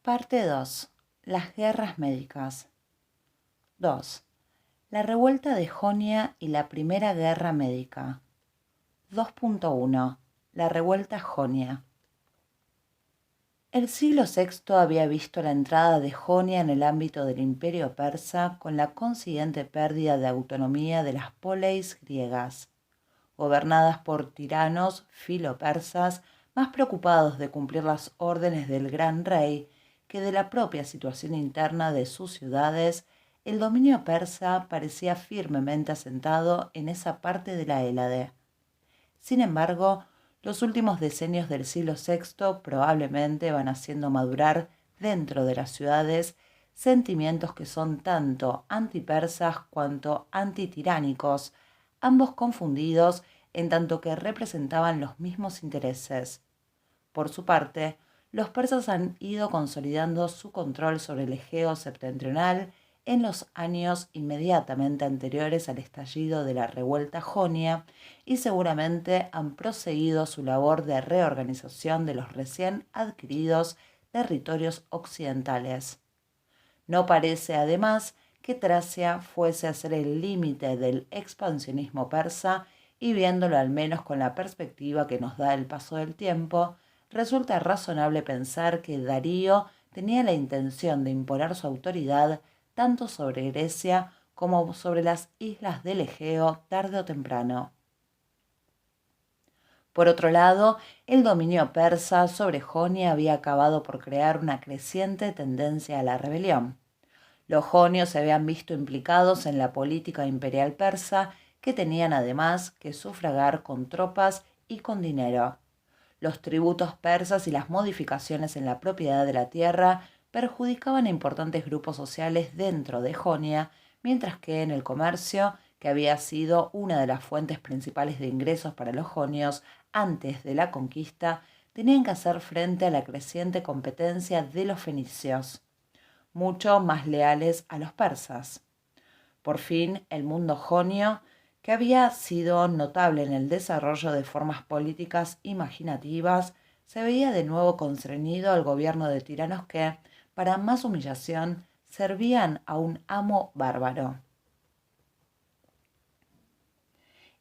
Parte 2. Las guerras médicas. 2. La revuelta de Jonia y la Primera Guerra Médica. 2.1. La revuelta jonia. El siglo VI había visto la entrada de Jonia en el ámbito del imperio persa con la consiguiente pérdida de autonomía de las poleis griegas, gobernadas por tiranos filopersas más preocupados de cumplir las órdenes del gran rey que de la propia situación interna de sus ciudades. El dominio persa parecía firmemente asentado en esa parte de la Hélade. Sin embargo, los últimos decenios del siglo VI probablemente van haciendo madurar dentro de las ciudades sentimientos que son tanto antipersas cuanto antitiránicos, ambos confundidos en tanto que representaban los mismos intereses. Por su parte, los persas han ido consolidando su control sobre el Egeo septentrional en los años inmediatamente anteriores al estallido de la revuelta jonia y seguramente han proseguido su labor de reorganización de los recién adquiridos territorios occidentales. No parece, además, que Tracia fuese a ser el límite del expansionismo persa y viéndolo al menos con la perspectiva que nos da el paso del tiempo, resulta razonable pensar que Darío tenía la intención de imponer su autoridad tanto sobre Grecia como sobre las islas del Egeo tarde o temprano. Por otro lado, el dominio persa sobre Jonia había acabado por crear una creciente tendencia a la rebelión. Los jonios se habían visto implicados en la política imperial persa, que tenían además que sufragar con tropas y con dinero. Los tributos persas y las modificaciones en la propiedad de la tierra perjudicaban a importantes grupos sociales dentro de Jonia, mientras que en el comercio, que había sido una de las fuentes principales de ingresos para los jonios antes de la conquista, tenían que hacer frente a la creciente competencia de los fenicios, mucho más leales a los persas. Por fin, el mundo jonio, que había sido notable en el desarrollo de formas políticas imaginativas, se veía de nuevo constreñido al gobierno de tiranos que, para más humillación, servían a un amo bárbaro.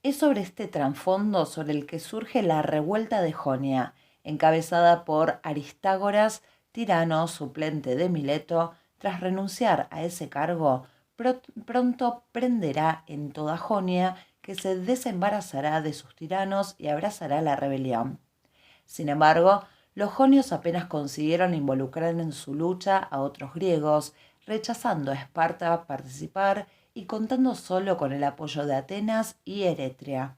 Es sobre este trasfondo sobre el que surge la revuelta de Jonia, encabezada por Aristágoras, tirano suplente de Mileto. Tras renunciar a ese cargo, pronto prenderá en toda Jonia, que se desembarazará de sus tiranos y abrazará la rebelión. Sin embargo, los jonios apenas consiguieron involucrar en su lucha a otros griegos, rechazando a Esparta participar y contando solo con el apoyo de Atenas y Eretria.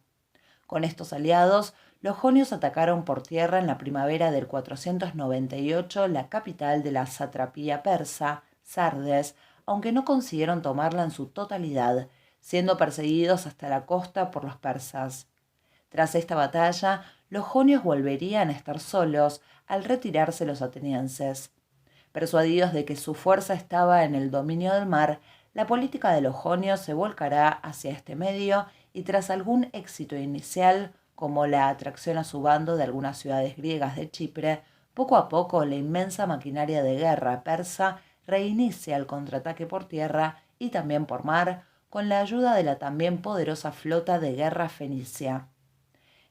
Con estos aliados, los jonios atacaron por tierra en la primavera del 498 la capital de la satrapía persa, Sardes, aunque no consiguieron tomarla en su totalidad, siendo perseguidos hasta la costa por los persas. Tras esta batalla, los jonios volverían a estar solos al retirarse los atenienses. Persuadidos de que su fuerza estaba en el dominio del mar, la política de los jonios se volcará hacia este medio y tras algún éxito inicial, como la atracción a su bando de algunas ciudades griegas de Chipre, poco a poco la inmensa maquinaria de guerra persa reinicia el contraataque por tierra y también por mar, con la ayuda de la también poderosa flota de guerra fenicia.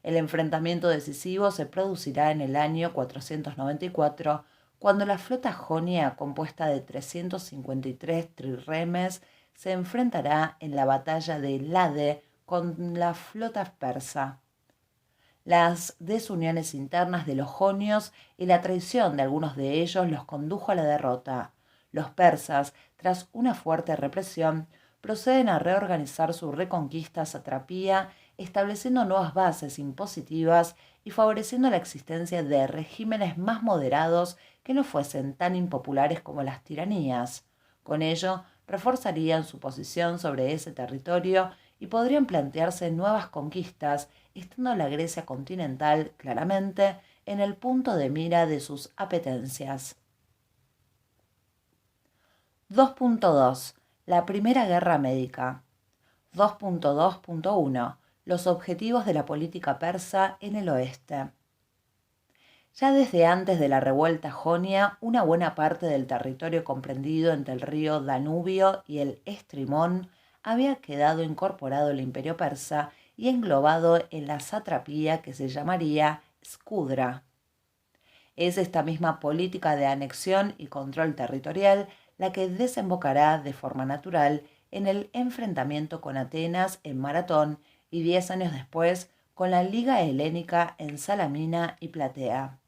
El enfrentamiento decisivo se producirá en el año 494, cuando la flota jonia, compuesta de 353 trirremes, se enfrentará en la batalla de Lade con la flota persa. Las desuniones internas de los jonios y la traición de algunos de ellos los condujo a la derrota. Los persas, tras una fuerte represión, proceden a reorganizar su reconquista satrapía, estableciendo nuevas bases impositivas y favoreciendo la existencia de regímenes más moderados que no fuesen tan impopulares como las tiranías. Con ello, reforzarían su posición sobre ese territorio y podrían plantearse nuevas conquistas, estando la Grecia continental claramente en el punto de mira de sus apetencias. 2.2. La Primera Guerra Médica. 2.2.1. Los objetivos de la política persa en el oeste. Ya desde antes de la revuelta jonia, una buena parte del territorio comprendido entre el río Danubio y el Estrimón había quedado incorporado al imperio persa y englobado en la satrapía que se llamaría Skudra. Es esta misma política de anexión y control territorial la que desembocará de forma natural en el enfrentamiento con Atenas en Maratón y 10 años después con la Liga Helénica en Salamina y Platea.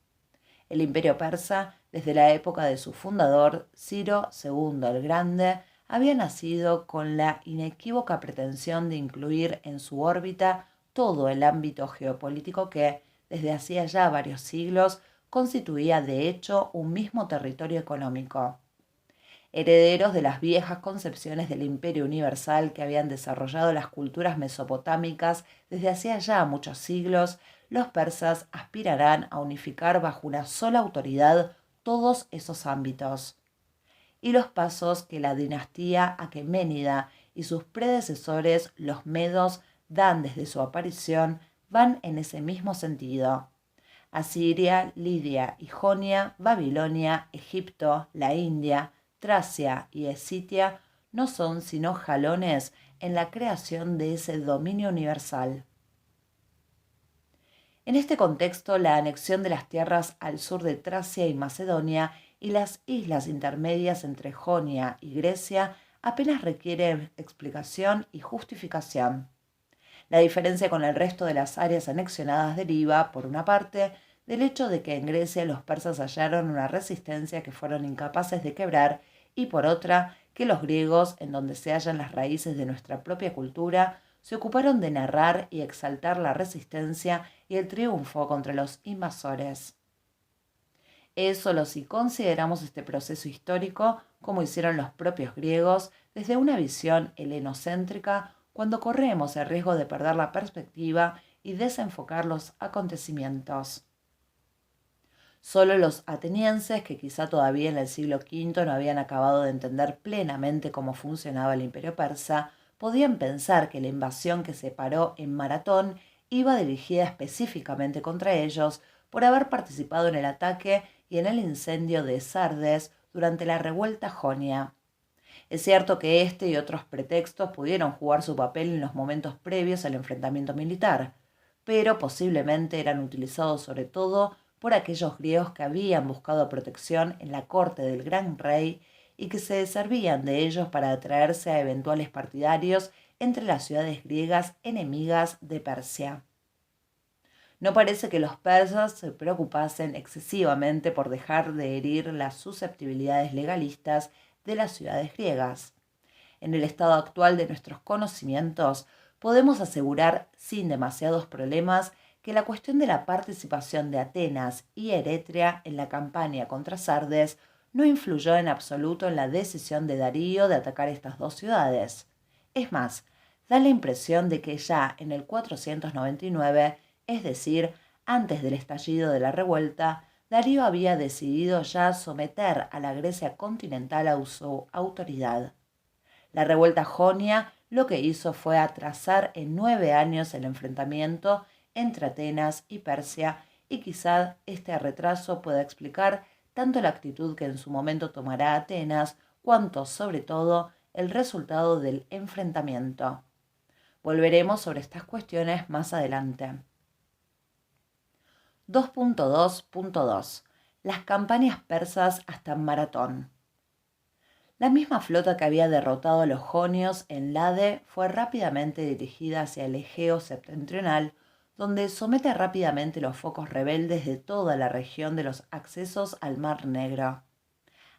El imperio persa, desde la época de su fundador, Ciro II el Grande, había nacido con la inequívoca pretensión de incluir en su órbita todo el ámbito geopolítico que, desde hacía ya varios siglos, constituía de hecho un mismo territorio económico. Herederos de las viejas concepciones del imperio universal que habían desarrollado las culturas mesopotámicas desde hacía ya muchos siglos, los persas aspirarán a unificar bajo una sola autoridad todos esos ámbitos. Y los pasos que la dinastía aqueménida y sus predecesores, los medos, dan desde su aparición van en ese mismo sentido. Asiria, Lidia y Jonia, Babilonia, Egipto, la India, Tracia y Escitia no son sino jalones en la creación de ese dominio universal. En este contexto, la anexión de las tierras al sur de Tracia y Macedonia y las islas intermedias entre Jonia y Grecia apenas requiere explicación y justificación. La diferencia con el resto de las áreas anexionadas deriva, por una parte, del hecho de que en Grecia los persas hallaron una resistencia que fueron incapaces de quebrar y por otra, que los griegos, en donde se hallan las raíces de nuestra propia cultura, se ocuparon de narrar y exaltar la resistencia y el triunfo contra los invasores. Es solo si consideramos este proceso histórico, como hicieron los propios griegos, desde una visión helenocéntrica, cuando corremos el riesgo de perder la perspectiva y desenfocar los acontecimientos. Solo los atenienses, que quizá todavía en el siglo V no habían acabado de entender plenamente cómo funcionaba el imperio persa, podían pensar que la invasión que se paró en Maratón iba dirigida específicamente contra ellos por haber participado en el ataque y en el incendio de Sardes durante la revuelta jonia. Es cierto que este y otros pretextos pudieron jugar su papel en los momentos previos al enfrentamiento militar, pero posiblemente eran utilizados sobre todo por aquellos griegos que habían buscado protección en la corte del gran rey y que se servían de ellos para atraerse a eventuales partidarios entre las ciudades griegas enemigas de Persia. No parece que los persas se preocupasen excesivamente por dejar de herir las susceptibilidades legalistas de las ciudades griegas. En el estado actual de nuestros conocimientos, podemos asegurar sin demasiados problemas que la cuestión de la participación de Atenas y Eretria en la campaña contra Sardes no influyó en absoluto en la decisión de Darío de atacar estas dos ciudades. Es más, da la impresión de que ya en el 499, es decir, antes del estallido de la revuelta, Darío había decidido ya someter a la Grecia continental a su autoridad. La revuelta jonia lo que hizo fue atrasar en 9 años el enfrentamiento entre Atenas y Persia, y quizá este retraso pueda explicar tanto la actitud que en su momento tomará Atenas, cuanto, sobre todo, el resultado del enfrentamiento. Volveremos sobre estas cuestiones más adelante. 2.2.2 Las campañas persas hasta Maratón. La misma flota que había derrotado a los jonios en Lade fue rápidamente dirigida hacia el Egeo septentrional, donde somete rápidamente los focos rebeldes de toda la región de los accesos al Mar Negro.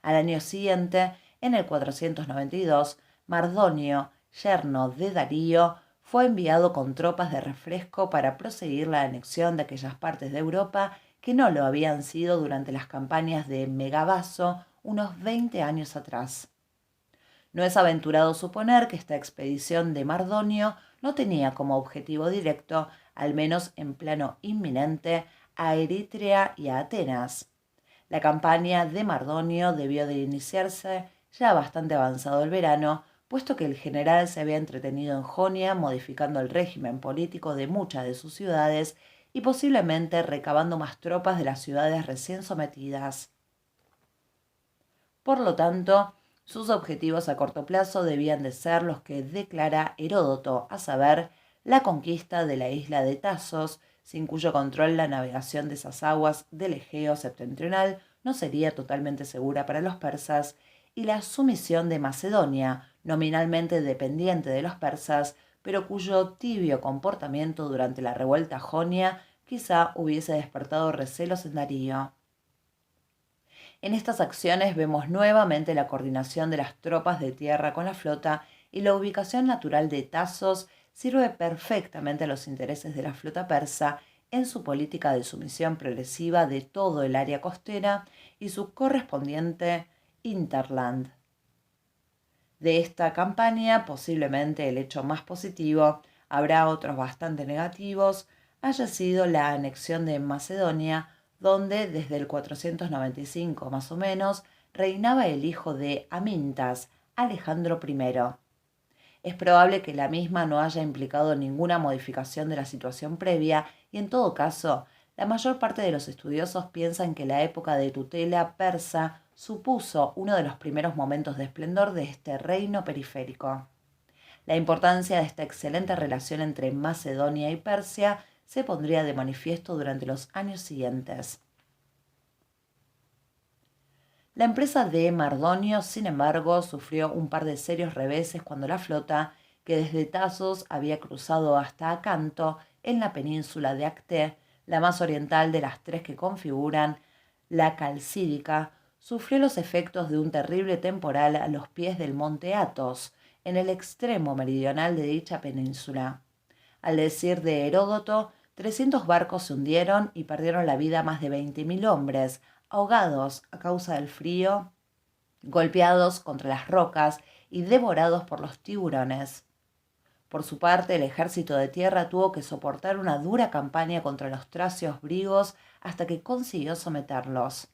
Al año siguiente, en el 492, Mardonio, yerno de Darío, fue enviado con tropas de refresco para proseguir la anexión de aquellas partes de Europa que no lo habían sido durante las campañas de Megabazo unos 20 años atrás. No es aventurado suponer que esta expedición de Mardonio no tenía como objetivo directo, al menos en plano inminente, a Eritrea y a Atenas. La campaña de Mardonio debió de iniciarse ya bastante avanzado el verano, puesto que el general se había entretenido en Jonia modificando el régimen político de muchas de sus ciudades y posiblemente recabando más tropas de las ciudades recién sometidas. Por lo tanto, sus objetivos a corto plazo debían de ser los que declara Heródoto, a saber, la conquista de la isla de Tasos, sin cuyo control la navegación de esas aguas del Egeo septentrional no sería totalmente segura para los persas, y la sumisión de Macedonia, nominalmente dependiente de los persas, pero cuyo tibio comportamiento durante la revuelta jonia quizá hubiese despertado recelos en Darío. En estas acciones vemos nuevamente la coordinación de las tropas de tierra con la flota, y la ubicación natural de Tasos sirve perfectamente a los intereses de la flota persa en su política de sumisión progresiva de todo el área costera y su correspondiente hinterland. De esta campaña, posiblemente el hecho más positivo, habrá otros bastante negativos, haya sido la anexión de Macedonia, donde desde el 495 más o menos reinaba el hijo de Amintas, Alejandro I. Es probable que la misma no haya implicado ninguna modificación de la situación previa, y en todo caso, la mayor parte de los estudiosos piensan que la época de tutela persa supuso uno de los primeros momentos de esplendor de este reino periférico. La importancia de esta excelente relación entre Macedonia y Persia se pondría de manifiesto durante los años siguientes. La empresa de Mardonio, sin embargo, sufrió un par de serios reveses cuando la flota, que desde Tasos había cruzado hasta Acanto, en la península de Acté, la más oriental de las tres que configuran la Calcídica, sufrió los efectos de un terrible temporal a los pies del monte Athos, en el extremo meridional de dicha península. Al decir de Heródoto, 300 barcos se hundieron y perdieron la vida más de 20.000 hombres, ahogados a causa del frío, golpeados contra las rocas y devorados por los tiburones. Por su parte, el ejército de tierra tuvo que soportar una dura campaña contra los tracios griegos hasta que consiguió someterlos.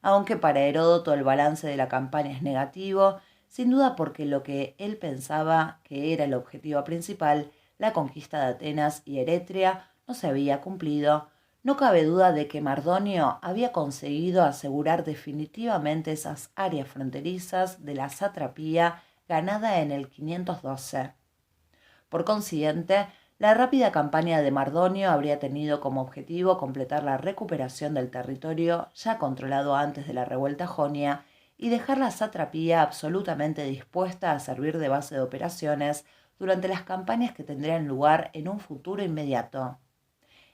Aunque para Heródoto el balance de la campaña es negativo, sin duda porque lo que él pensaba que era el objetivo principal, la conquista de Atenas y Eretria, no se había cumplido, no cabe duda de que Mardonio había conseguido asegurar definitivamente esas áreas fronterizas de la satrapía ganada en el 512. Por consiguiente, la rápida campaña de Mardonio habría tenido como objetivo completar la recuperación del territorio ya controlado antes de la revuelta jonia y dejar la satrapía absolutamente dispuesta a servir de base de operaciones durante las campañas que tendrían lugar en un futuro inmediato.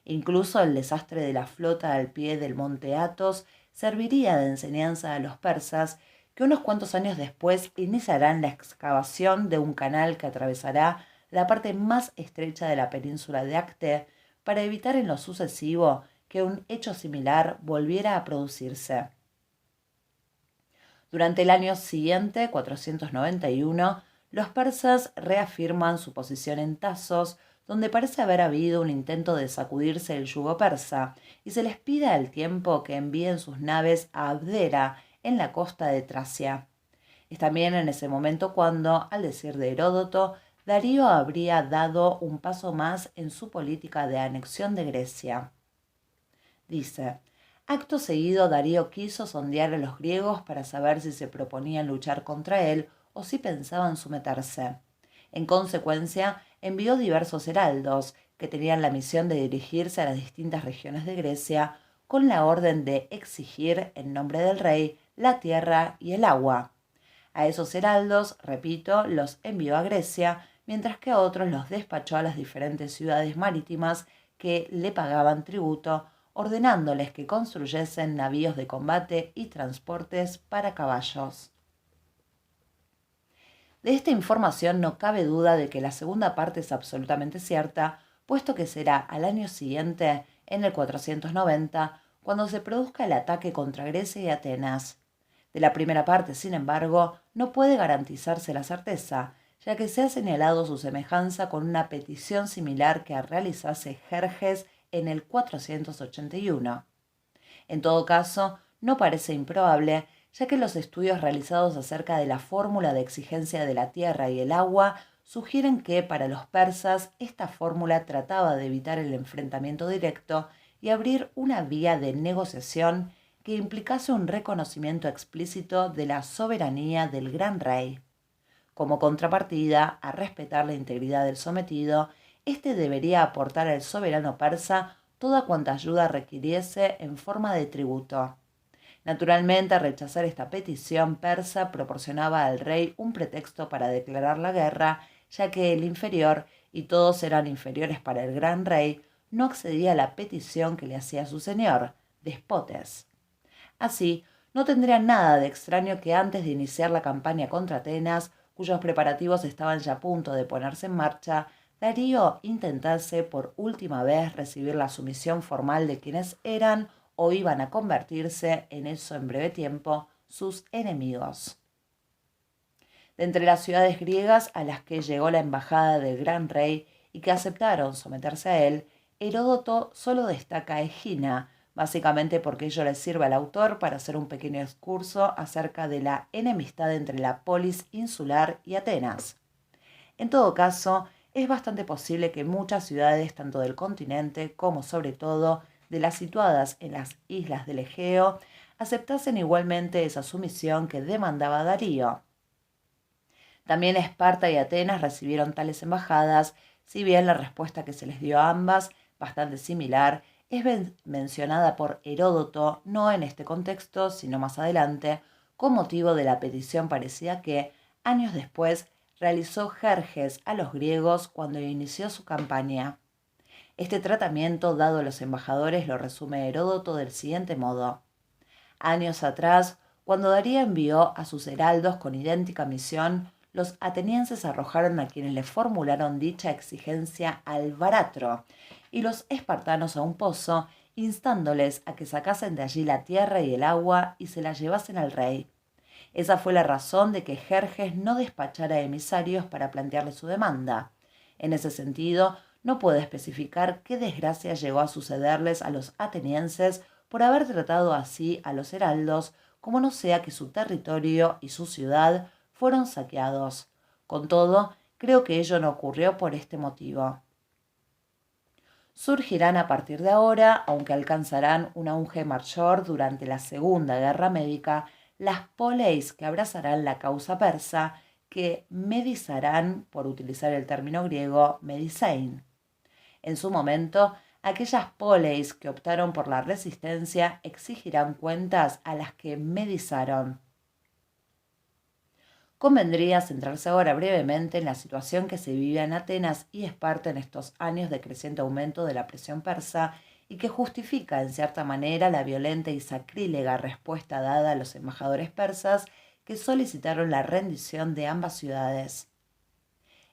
Incluso el desastre de la flota al pie del monte Athos serviría de enseñanza a los persas, que unos cuantos años después iniciarán la excavación de un canal que atravesará la parte más estrecha de la península de Acté, para evitar en lo sucesivo que un hecho similar volviera a producirse. Durante el año siguiente, 491, los persas reafirman su posición en Tasos, donde parece haber habido un intento de sacudirse el yugo persa, y se les pide al tiempo que envíen sus naves a Abdera, en la costa de Tracia. Es también en ese momento cuando, al decir de Heródoto, Darío habría dado un paso más en su política de anexión de Grecia. Dice: acto seguido Darío quiso sondear a los griegos para saber si se proponían luchar contra él o si pensaban someterse. En consecuencia, envió diversos heraldos, que tenían la misión de dirigirse a las distintas regiones de Grecia, con la orden de exigir, en nombre del rey, la tierra y el agua. A esos heraldos, repito, los envió a Grecia, mientras que a otros los despachó a las diferentes ciudades marítimas que le pagaban tributo, ordenándoles que construyesen navíos de combate y transportes para caballos. De esta información no cabe duda de que la segunda parte es absolutamente cierta, puesto que será al año siguiente, en el 490, cuando se produzca el ataque contra Grecia y Atenas. De la primera parte, sin embargo, no puede garantizarse la certeza, ya que se ha señalado su semejanza con una petición similar que realizase Jerjes en el 481. En todo caso, no parece improbable, ya que los estudios realizados acerca de la fórmula de exigencia de la tierra y el agua sugieren que para los persas esta fórmula trataba de evitar el enfrentamiento directo y abrir una vía de negociación que implicase un reconocimiento explícito de la soberanía del gran rey. Como contrapartida a respetar la integridad del sometido, éste debería aportar al soberano persa toda cuanta ayuda requiriese en forma de tributo. Naturalmente, rechazar esta petición persa proporcionaba al rey un pretexto para declarar la guerra, ya que el inferior, y todos eran inferiores para el gran rey, no accedía a la petición que le hacía su señor, Despotes. Así, no tendría nada de extraño que antes de iniciar la campaña contra Atenas, cuyos preparativos estaban ya a punto de ponerse en marcha, Darío intentase por última vez recibir la sumisión formal de quienes eran o iban a convertirse, en eso en breve tiempo, sus enemigos. De entre las ciudades griegas a las que llegó la embajada del gran rey y que aceptaron someterse a él, Heródoto solo destaca a Egina, básicamente porque ello le sirve al autor para hacer un pequeño excurso acerca de la enemistad entre la polis insular y Atenas. En todo caso, es bastante posible que muchas ciudades, tanto del continente como sobre todo de las situadas en las islas del Egeo, aceptasen igualmente esa sumisión que demandaba Darío. También Esparta y Atenas recibieron tales embajadas, si bien la respuesta que se les dio a ambas, bastante similar, es mencionada por Heródoto, no en este contexto, sino más adelante, con motivo de la petición parecida que, años después, realizó Jerjes a los griegos cuando inició su campaña. Este tratamiento dado a los embajadores lo resume Heródoto del siguiente modo. Años atrás, cuando Darío envió a sus heraldos con idéntica misión, los atenienses arrojaron a quienes le formularon dicha exigencia al baratro y los espartanos a un pozo, instándoles a que sacasen de allí la tierra y el agua y se la llevasen al rey. Esa fue la razón de que Jerjes no despachara emisarios para plantearle su demanda. En ese sentido, no puede especificar qué desgracia llegó a sucederles a los atenienses por haber tratado así a los heraldos, como no sea que su territorio y su ciudad fueron saqueados. Con todo, creo que ello no ocurrió por este motivo. Surgirán a partir de ahora, aunque alcanzarán un auge mayor durante la Segunda Guerra Médica, las poleis que abrazarán la causa persa, que medizarán, por utilizar el término griego, medisein. En su momento, aquellas poleis que optaron por la resistencia exigirán cuentas a las que medizaron. Convendría centrarse ahora brevemente en la situación que se vivía en Atenas y Esparta en estos años de creciente aumento de la presión persa y que justifica en cierta manera la violenta y sacrílega respuesta dada a los embajadores persas que solicitaron la rendición de ambas ciudades.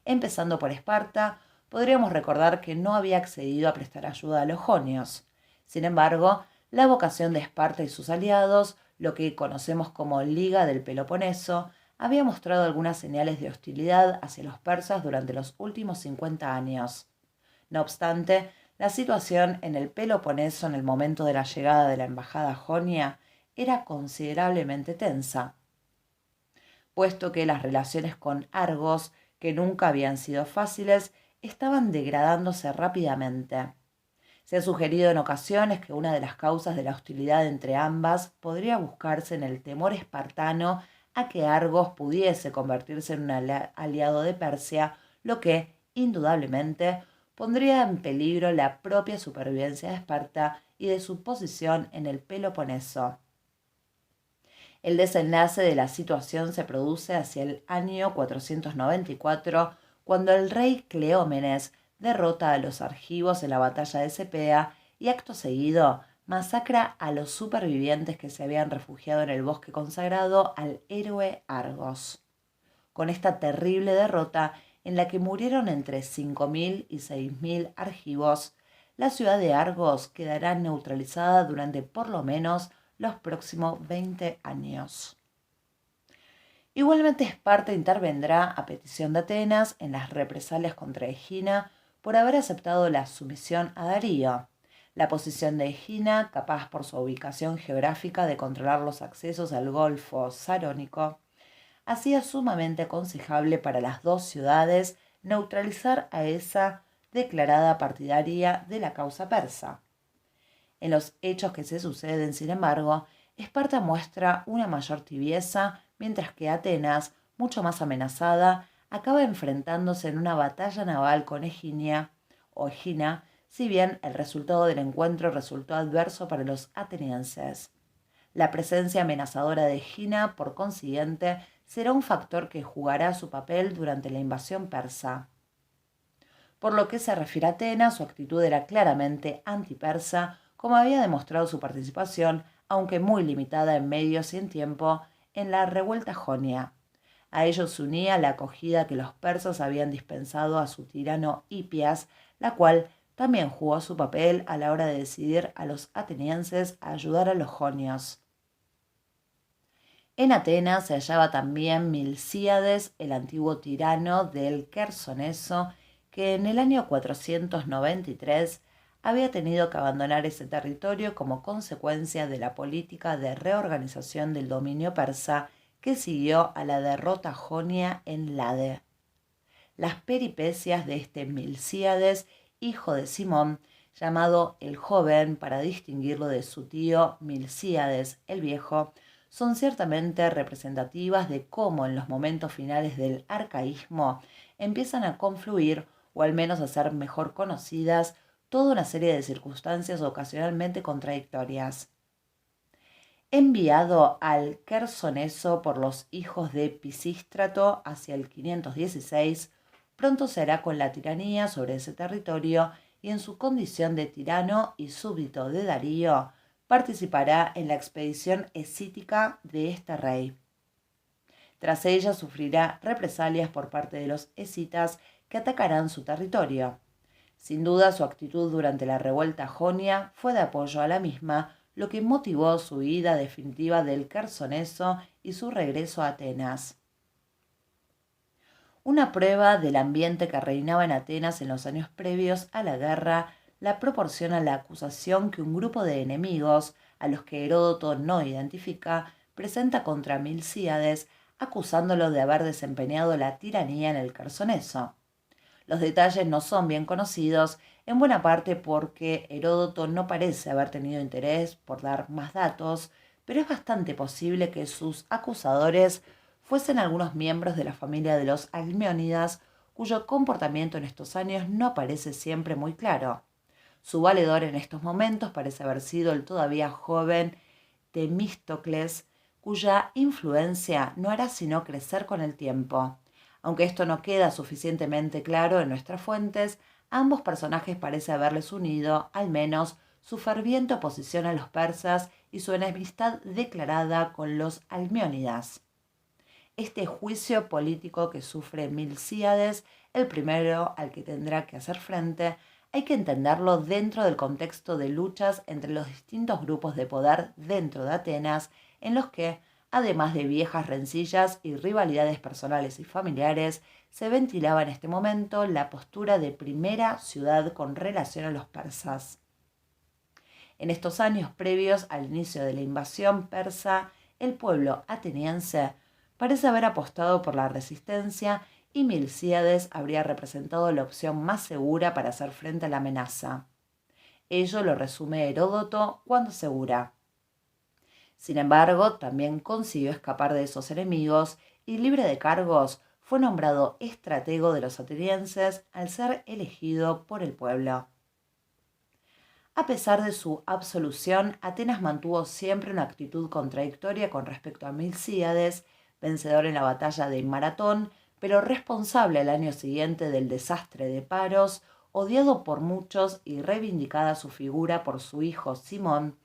Empezando por Esparta, podríamos recordar que no había accedido a prestar ayuda a los jonios. Sin embargo, la vocación de Esparta y sus aliados, lo que conocemos como Liga del Peloponeso, había mostrado algunas señales de hostilidad hacia los persas durante los últimos 50 años. No obstante, la situación en el Peloponeso en el momento de la llegada de la embajada jonia era considerablemente tensa, puesto que las relaciones con Argos, que nunca habían sido fáciles, estaban degradándose rápidamente. Se ha sugerido en ocasiones que una de las causas de la hostilidad entre ambas podría buscarse en el temor espartano a que Argos pudiese convertirse en un aliado de Persia, lo que, indudablemente, pondría en peligro la propia supervivencia de Esparta y de su posición en el Peloponeso. El desenlace de la situación se produce hacia el año 494, cuando el rey Cleómenes derrota a los argivos en la batalla de Cepea y acto seguido masacra a los supervivientes que se habían refugiado en el bosque consagrado al héroe Argos. Con esta terrible derrota, en la que murieron entre 5.000 y 6.000 argivos, la ciudad de Argos quedará neutralizada durante por lo menos los próximos 20 años. Igualmente Esparta intervendrá a petición de Atenas en las represalias contra Egina por haber aceptado la sumisión a Darío. La posición de Egina, capaz por su ubicación geográfica de controlar los accesos al Golfo Sarónico, hacía sumamente aconsejable para las dos ciudades neutralizar a esa declarada partidaria de la causa persa. En los hechos que se suceden, sin embargo, Esparta muestra una mayor tibieza, mientras que Atenas, mucho más amenazada, acaba enfrentándose en una batalla naval con Egina, si bien el resultado del encuentro resultó adverso para los atenienses. La presencia amenazadora de Egina, por consiguiente, será un factor que jugará su papel durante la invasión persa. Por lo que se refiere a Atenas, su actitud era claramente antipersa, como había demostrado su participación, aunque muy limitada en medios y en tiempo, en la revuelta jonia. A ello se unía la acogida que los persas habían dispensado a su tirano Hipias, la cual también jugó su papel a la hora de decidir a los atenienses a ayudar a los jonios. En Atenas se hallaba también Milcíades, el antiguo tirano del Quersoneso, que en el año 493 había tenido que abandonar ese territorio como consecuencia de la política de reorganización del dominio persa que siguió a la derrota jonia en Lade. Las peripecias de este Milcíades, hijo de Simón, llamado el Joven para distinguirlo de su tío Milcíades el Viejo, son ciertamente representativas de cómo en los momentos finales del arcaísmo empiezan a confluir, o al menos a ser mejor conocidas, toda una serie de circunstancias ocasionalmente contradictorias. Enviado al Quersoneso por los hijos de Pisístrato hacia el 516, pronto será con la tiranía sobre ese territorio y en su condición de tirano y súbdito de Darío, participará en la expedición escítica de este rey. Tras ella sufrirá represalias por parte de los escitas que atacarán su territorio. Sin duda, su actitud durante la revuelta jonia fue de apoyo a la misma, lo que motivó su huida definitiva del Quersoneso y su regreso a Atenas. Una prueba del ambiente que reinaba en Atenas en los años previos a la guerra la proporciona la acusación que un grupo de enemigos, a los que Heródoto no identifica, presenta contra Milcíades, acusándolo de haber desempeñado la tiranía en el Quersoneso. Los detalles no son bien conocidos, en buena parte porque Heródoto no parece haber tenido interés por dar más datos, pero es bastante posible que sus acusadores fuesen algunos miembros de la familia de los Almeónidas, cuyo comportamiento en estos años no parece siempre muy claro. Su valedor en estos momentos parece haber sido el todavía joven Temístocles, cuya influencia no hará sino crecer con el tiempo. Aunque esto no queda suficientemente claro en nuestras fuentes, ambos personajes parece haberles unido, al menos, su ferviente oposición a los persas y su enemistad declarada con los Almeónidas. Este juicio político que sufre Milcíades, el primero al que tendrá que hacer frente, hay que entenderlo dentro del contexto de luchas entre los distintos grupos de poder dentro de Atenas, en los que, además de viejas rencillas y rivalidades personales y familiares, se ventilaba en este momento la postura de primera ciudad con relación a los persas. En estos años previos al inicio de la invasión persa, el pueblo ateniense parece haber apostado por la resistencia y Milcíades habría representado la opción más segura para hacer frente a la amenaza. Ello lo resume Heródoto cuando asegura: sin embargo, también consiguió escapar de esos enemigos y, libre de cargos, fue nombrado estratego de los atenienses al ser elegido por el pueblo. A pesar de su absolución, Atenas mantuvo siempre una actitud contradictoria con respecto a Milcíades, vencedor en la batalla de Maratón, pero responsable al año siguiente del desastre de Paros, odiado por muchos y reivindicada su figura por su hijo Simón.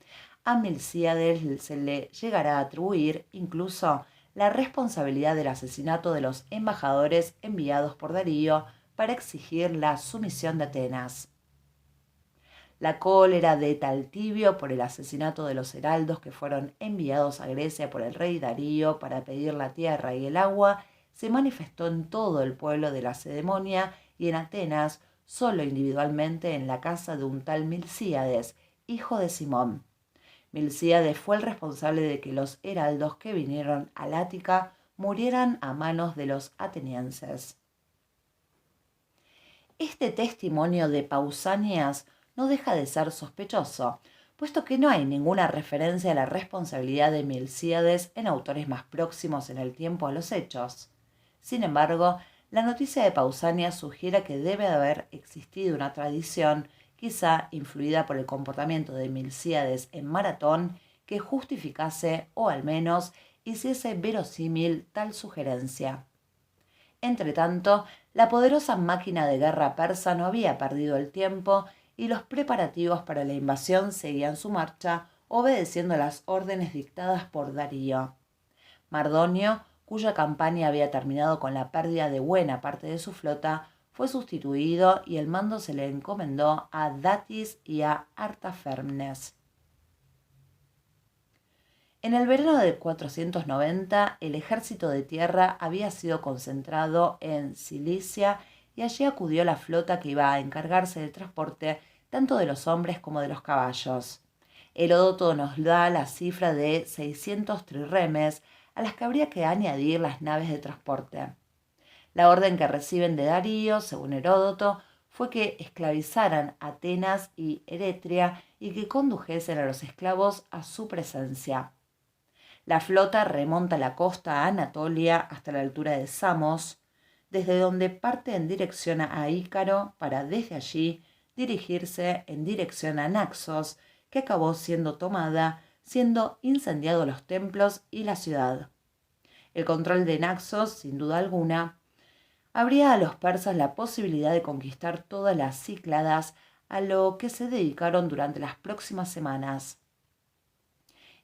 A Milcíades se le llegará a atribuir incluso la responsabilidad del asesinato de los embajadores enviados por Darío para exigir la sumisión de Atenas. La cólera de Taltibio por el asesinato de los heraldos que fueron enviados a Grecia por el rey Darío para pedir la tierra y el agua se manifestó en todo el pueblo de Lacedemonia y en Atenas, solo individualmente en la casa de un tal Milcíades, hijo de Simón. Milcíades fue el responsable de que los heraldos que vinieron al Ática murieran a manos de los atenienses. este testimonio de Pausanias no deja de ser sospechoso, puesto que no hay ninguna referencia a la responsabilidad de Milcíades en autores más próximos en el tiempo a los hechos. Sin embargo, la noticia de Pausanias sugiere que debe haber existido una tradición, quizá influida por el comportamiento de Milcíades en Maratón, que justificase o al menos hiciese verosímil tal sugerencia. Entretanto, la poderosa máquina de guerra persa no había perdido el tiempo y los preparativos para la invasión seguían su marcha, obedeciendo las órdenes dictadas por Darío. Mardonio, cuya campaña había terminado con la pérdida de buena parte de su flota, fue sustituido y el mando se le encomendó a Datis y a Artafernes. En el verano de 490, el ejército de tierra había sido concentrado en Cilicia y allí acudió la flota que iba a encargarse del transporte tanto de los hombres como de los caballos. Heródoto nos da la cifra de 600 trirremes, a las que habría que añadir las naves de transporte. La orden que reciben de Darío, según Heródoto, fue que esclavizaran Atenas y Eretria y que condujesen a los esclavos a su presencia. La flota remonta la costa a Anatolia hasta la altura de Samos, desde donde parte en dirección a Ícaro para desde allí dirigirse en dirección a Naxos, que acabó siendo tomada, siendo incendiados los templos y la ciudad. El control de Naxos, sin duda alguna, abría a los persas la posibilidad de conquistar todas las Cícladas, a lo que se dedicaron durante las próximas semanas.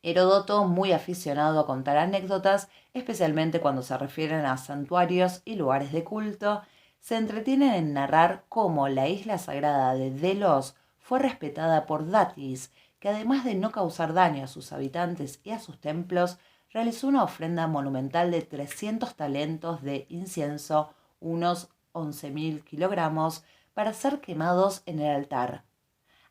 Heródoto, muy aficionado a contar anécdotas, especialmente cuando se refieren a santuarios y lugares de culto, se entretiene en narrar cómo la isla sagrada de Delos fue respetada por Datis, que además de no causar daño a sus habitantes y a sus templos, realizó una ofrenda monumental de 300 talentos de incienso, unos 11.000 kilogramos, para ser quemados en el altar.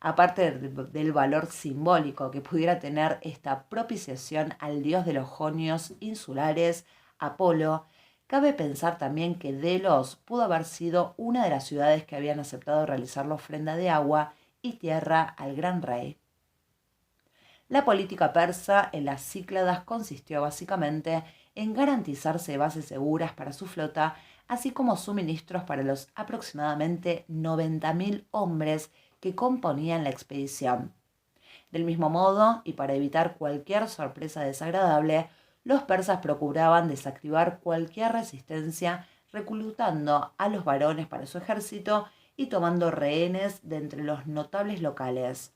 Aparte del valor simbólico que pudiera tener esta propiciación al dios de los jonios insulares, Apolo, cabe pensar también que Delos pudo haber sido una de las ciudades que habían aceptado realizar la ofrenda de agua y tierra al gran rey. La política persa en las Cícladas consistió básicamente en garantizarse bases seguras para su flota, así como suministros para los aproximadamente 90.000 hombres que componían la expedición. Del mismo modo, y para evitar cualquier sorpresa desagradable, los persas procuraban desactivar cualquier resistencia reclutando a los varones para su ejército y tomando rehenes de entre los notables locales.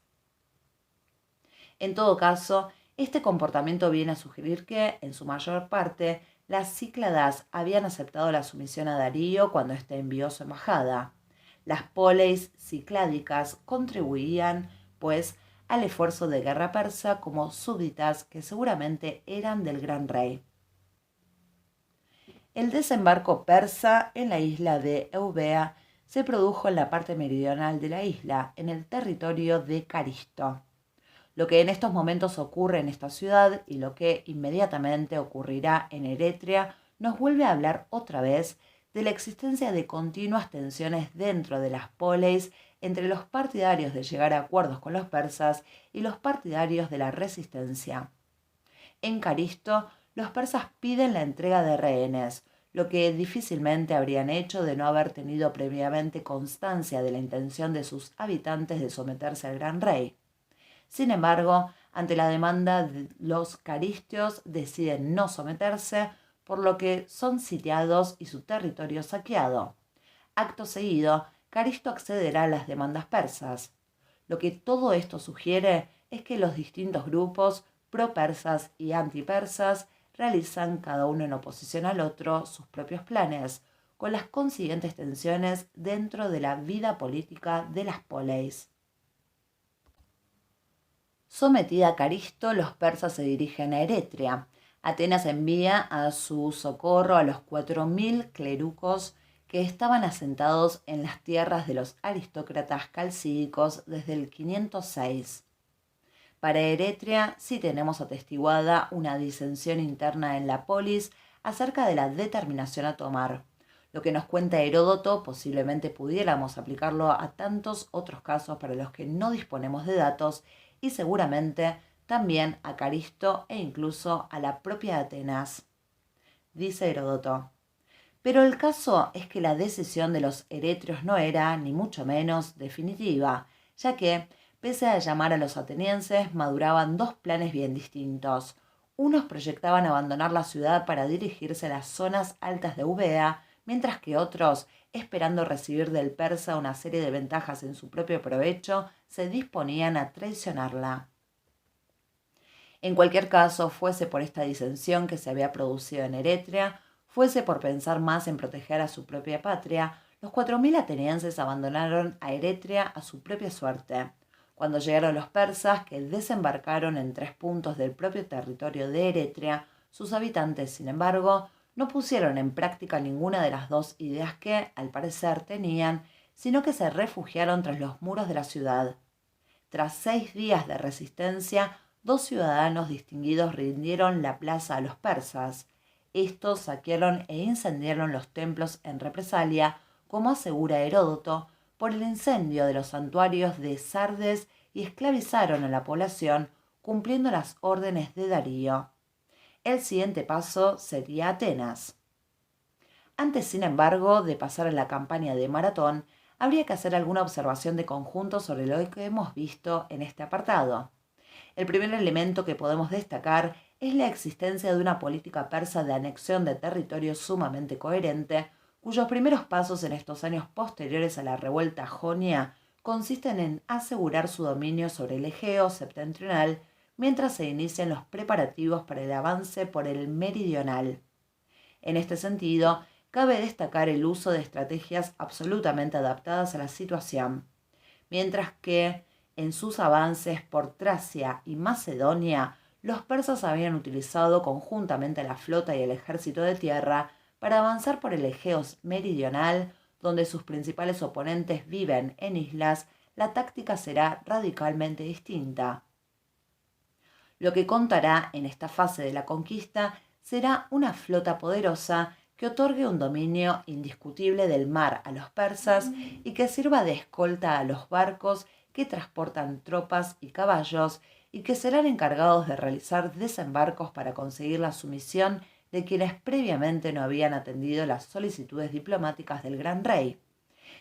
En todo caso, este comportamiento viene a sugerir que, en su mayor parte, las Cícladas habían aceptado la sumisión a Darío cuando éste envió su embajada. Las poleis cicládicas contribuían, pues, al esfuerzo de guerra persa como súbditas que seguramente eran del gran rey. El desembarco persa en la isla de Eubea se produjo en la parte meridional de la isla, en el territorio de Caristo. Lo que en estos momentos ocurre en esta ciudad y lo que inmediatamente ocurrirá en Eretria nos vuelve a hablar otra vez de la existencia de continuas tensiones dentro de las poleis entre los partidarios de llegar a acuerdos con los persas y los partidarios de la resistencia. En Caristo, los persas piden la entrega de rehenes, lo que difícilmente habrían hecho de no haber tenido previamente constancia de la intención de sus habitantes de someterse al gran rey. Sin embargo, ante la demanda, los caristios deciden no someterse, por lo que son sitiados y su territorio saqueado. Acto seguido, Caristo accederá a las demandas persas. Lo que todo esto sugiere es que los distintos grupos, pro-persas y anti-persas, realizan cada uno en oposición al otro sus propios planes, con las consiguientes tensiones dentro de la vida política de las poleis. Sometida a Caristo, los persas se dirigen a Eretria. Atenas envía a su socorro a los 4.000 clerucos que estaban asentados en las tierras de los aristócratas calcídicos desde el 506. Para Eretria sí tenemos atestiguada una disensión interna en la polis acerca de la determinación a tomar. Lo que nos cuenta Heródoto posiblemente pudiéramos aplicarlo a tantos otros casos para los que no disponemos de datos y seguramente también a Caristo e incluso a la propia Atenas. Dice Heródoto. Pero el caso es que la decisión de los eretrios no era, ni mucho menos, definitiva, ya que, pese a llamar a los atenienses, maduraban dos planes bien distintos. Unos proyectaban abandonar la ciudad para dirigirse a las zonas altas de Eubea, mientras que otros, esperando recibir del persa una serie de ventajas en su propio provecho, se disponían a traicionarla. En cualquier caso, fuese por esta disensión que se había producido en Eretria, fuese por pensar más en proteger a su propia patria, los 4.000 atenienses abandonaron a Eretria a su propia suerte. Cuando llegaron los persas, que desembarcaron en 3 puntos del propio territorio de Eretria, sus habitantes, sin embargo, no pusieron en práctica ninguna de las dos ideas que, al parecer, tenían, sino que se refugiaron tras los muros de la ciudad. Tras 6 días de resistencia, 2 ciudadanos distinguidos rindieron la plaza a los persas. Estos saquearon e incendiaron los templos en represalia, como asegura Heródoto, por el incendio de los santuarios de Sardes y esclavizaron a la población, cumpliendo las órdenes de Darío. El siguiente paso sería Atenas. Antes, sin embargo, de pasar a la campaña de Maratón, habría que hacer alguna observación de conjunto sobre lo que hemos visto en este apartado. El primer elemento que podemos destacar es la existencia de una política persa de anexión de territorio sumamente coherente, cuyos primeros pasos en estos años posteriores a la revuelta jonia consisten en asegurar su dominio sobre el Egeo septentrional mientras se inician los preparativos para el avance por el meridional. En este sentido, cabe destacar el uso de estrategias absolutamente adaptadas a la situación, mientras que en sus avances por Tracia y Macedonia, los persas habían utilizado conjuntamente la flota y el ejército de tierra para avanzar por el Egeo meridional, donde sus principales oponentes viven en islas. La táctica será radicalmente distinta. Lo que contará en esta fase de la conquista será una flota poderosa que otorgue un dominio indiscutible del mar a los persas y que sirva de escolta a los barcos que transportan tropas y caballos y que serán encargados de realizar desembarcos para conseguir la sumisión de quienes previamente no habían atendido las solicitudes diplomáticas del gran rey.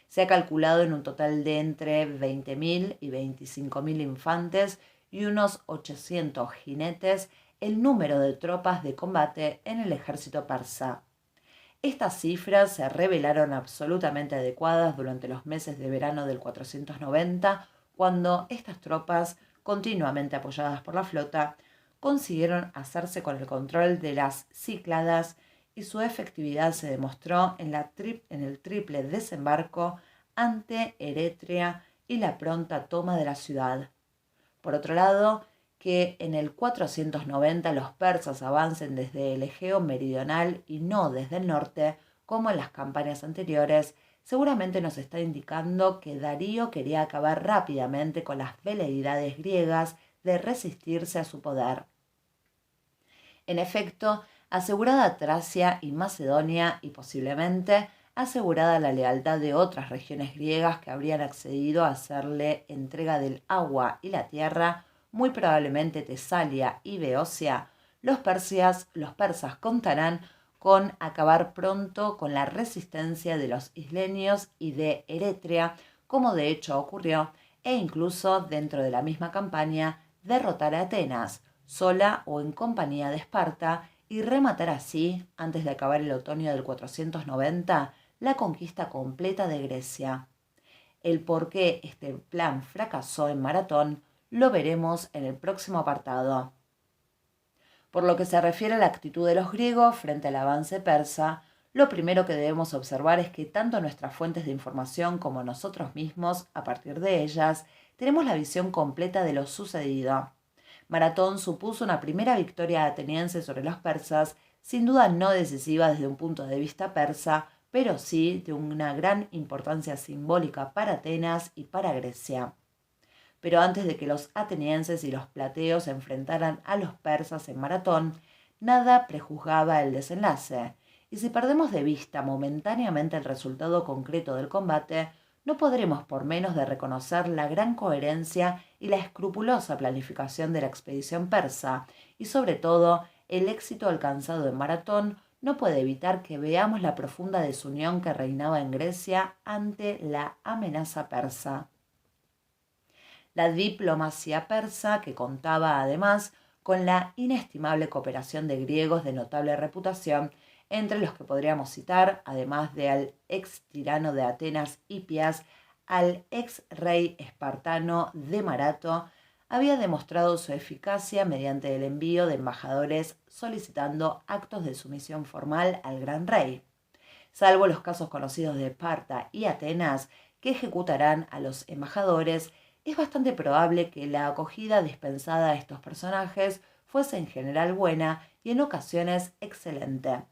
Se ha calculado en un total de entre 20.000 y 25.000 infantes y unos 800 jinetes el número de tropas de combate en el ejército persa. Estas cifras se revelaron absolutamente adecuadas durante los meses de verano del 490, cuando estas tropas, continuamente apoyadas por la flota, consiguieron hacerse con el control de las Cícladas y su efectividad se demostró en el triple desembarco ante Eretria y la pronta toma de la ciudad. Por otro lado, que en el 490 los persas avancen desde el Egeo meridional y no desde el norte, como en las campañas anteriores, seguramente nos está indicando que Darío quería acabar rápidamente con las veleidades griegas de resistirse a su poder. En efecto, asegurada Tracia y Macedonia y posiblemente asegurada la lealtad de otras regiones griegas que habrían accedido a hacerle entrega del agua y la tierra, muy probablemente Tesalia y Beocia, los persas contarán con acabar pronto con la resistencia de los isleños y de Eretria, como de hecho ocurrió, e incluso dentro de la misma campaña derrotar a Atenas, sola o en compañía de Esparta, y rematar así, antes de acabar el otoño del 490, la conquista completa de Grecia. El por qué este plan fracasó en Maratón lo veremos en el próximo apartado. Por lo que se refiere a la actitud de los griegos frente al avance persa, lo primero que debemos observar es que tanto nuestras fuentes de información como nosotros mismos, a partir de ellas, tenemos la visión completa de lo sucedido. Maratón supuso una primera victoria ateniense sobre los persas, sin duda no decisiva desde un punto de vista persa, pero sí de una gran importancia simbólica para Atenas y para Grecia. Pero antes de que los atenienses y los plateos se enfrentaran a los persas en Maratón, nada prejuzgaba el desenlace, y si perdemos de vista momentáneamente el resultado concreto del combate, no podremos por menos de reconocer la gran coherencia y la escrupulosa planificación de la expedición persa, y sobre todo el éxito alcanzado en Maratón no puede evitar que veamos la profunda desunión que reinaba en Grecia ante la amenaza persa. La diplomacia persa, que contaba además con la inestimable cooperación de griegos de notable reputación, entre los que podríamos citar, además de al ex tirano de Atenas Hipias, al ex rey espartano de Marato, había demostrado su eficacia mediante el envío de embajadores solicitando actos de sumisión formal al gran rey. Salvo los casos conocidos de Esparta y Atenas, que ejecutarán a los embajadores, es bastante probable que la acogida dispensada a estos personajes fuese en general buena y en ocasiones excelente.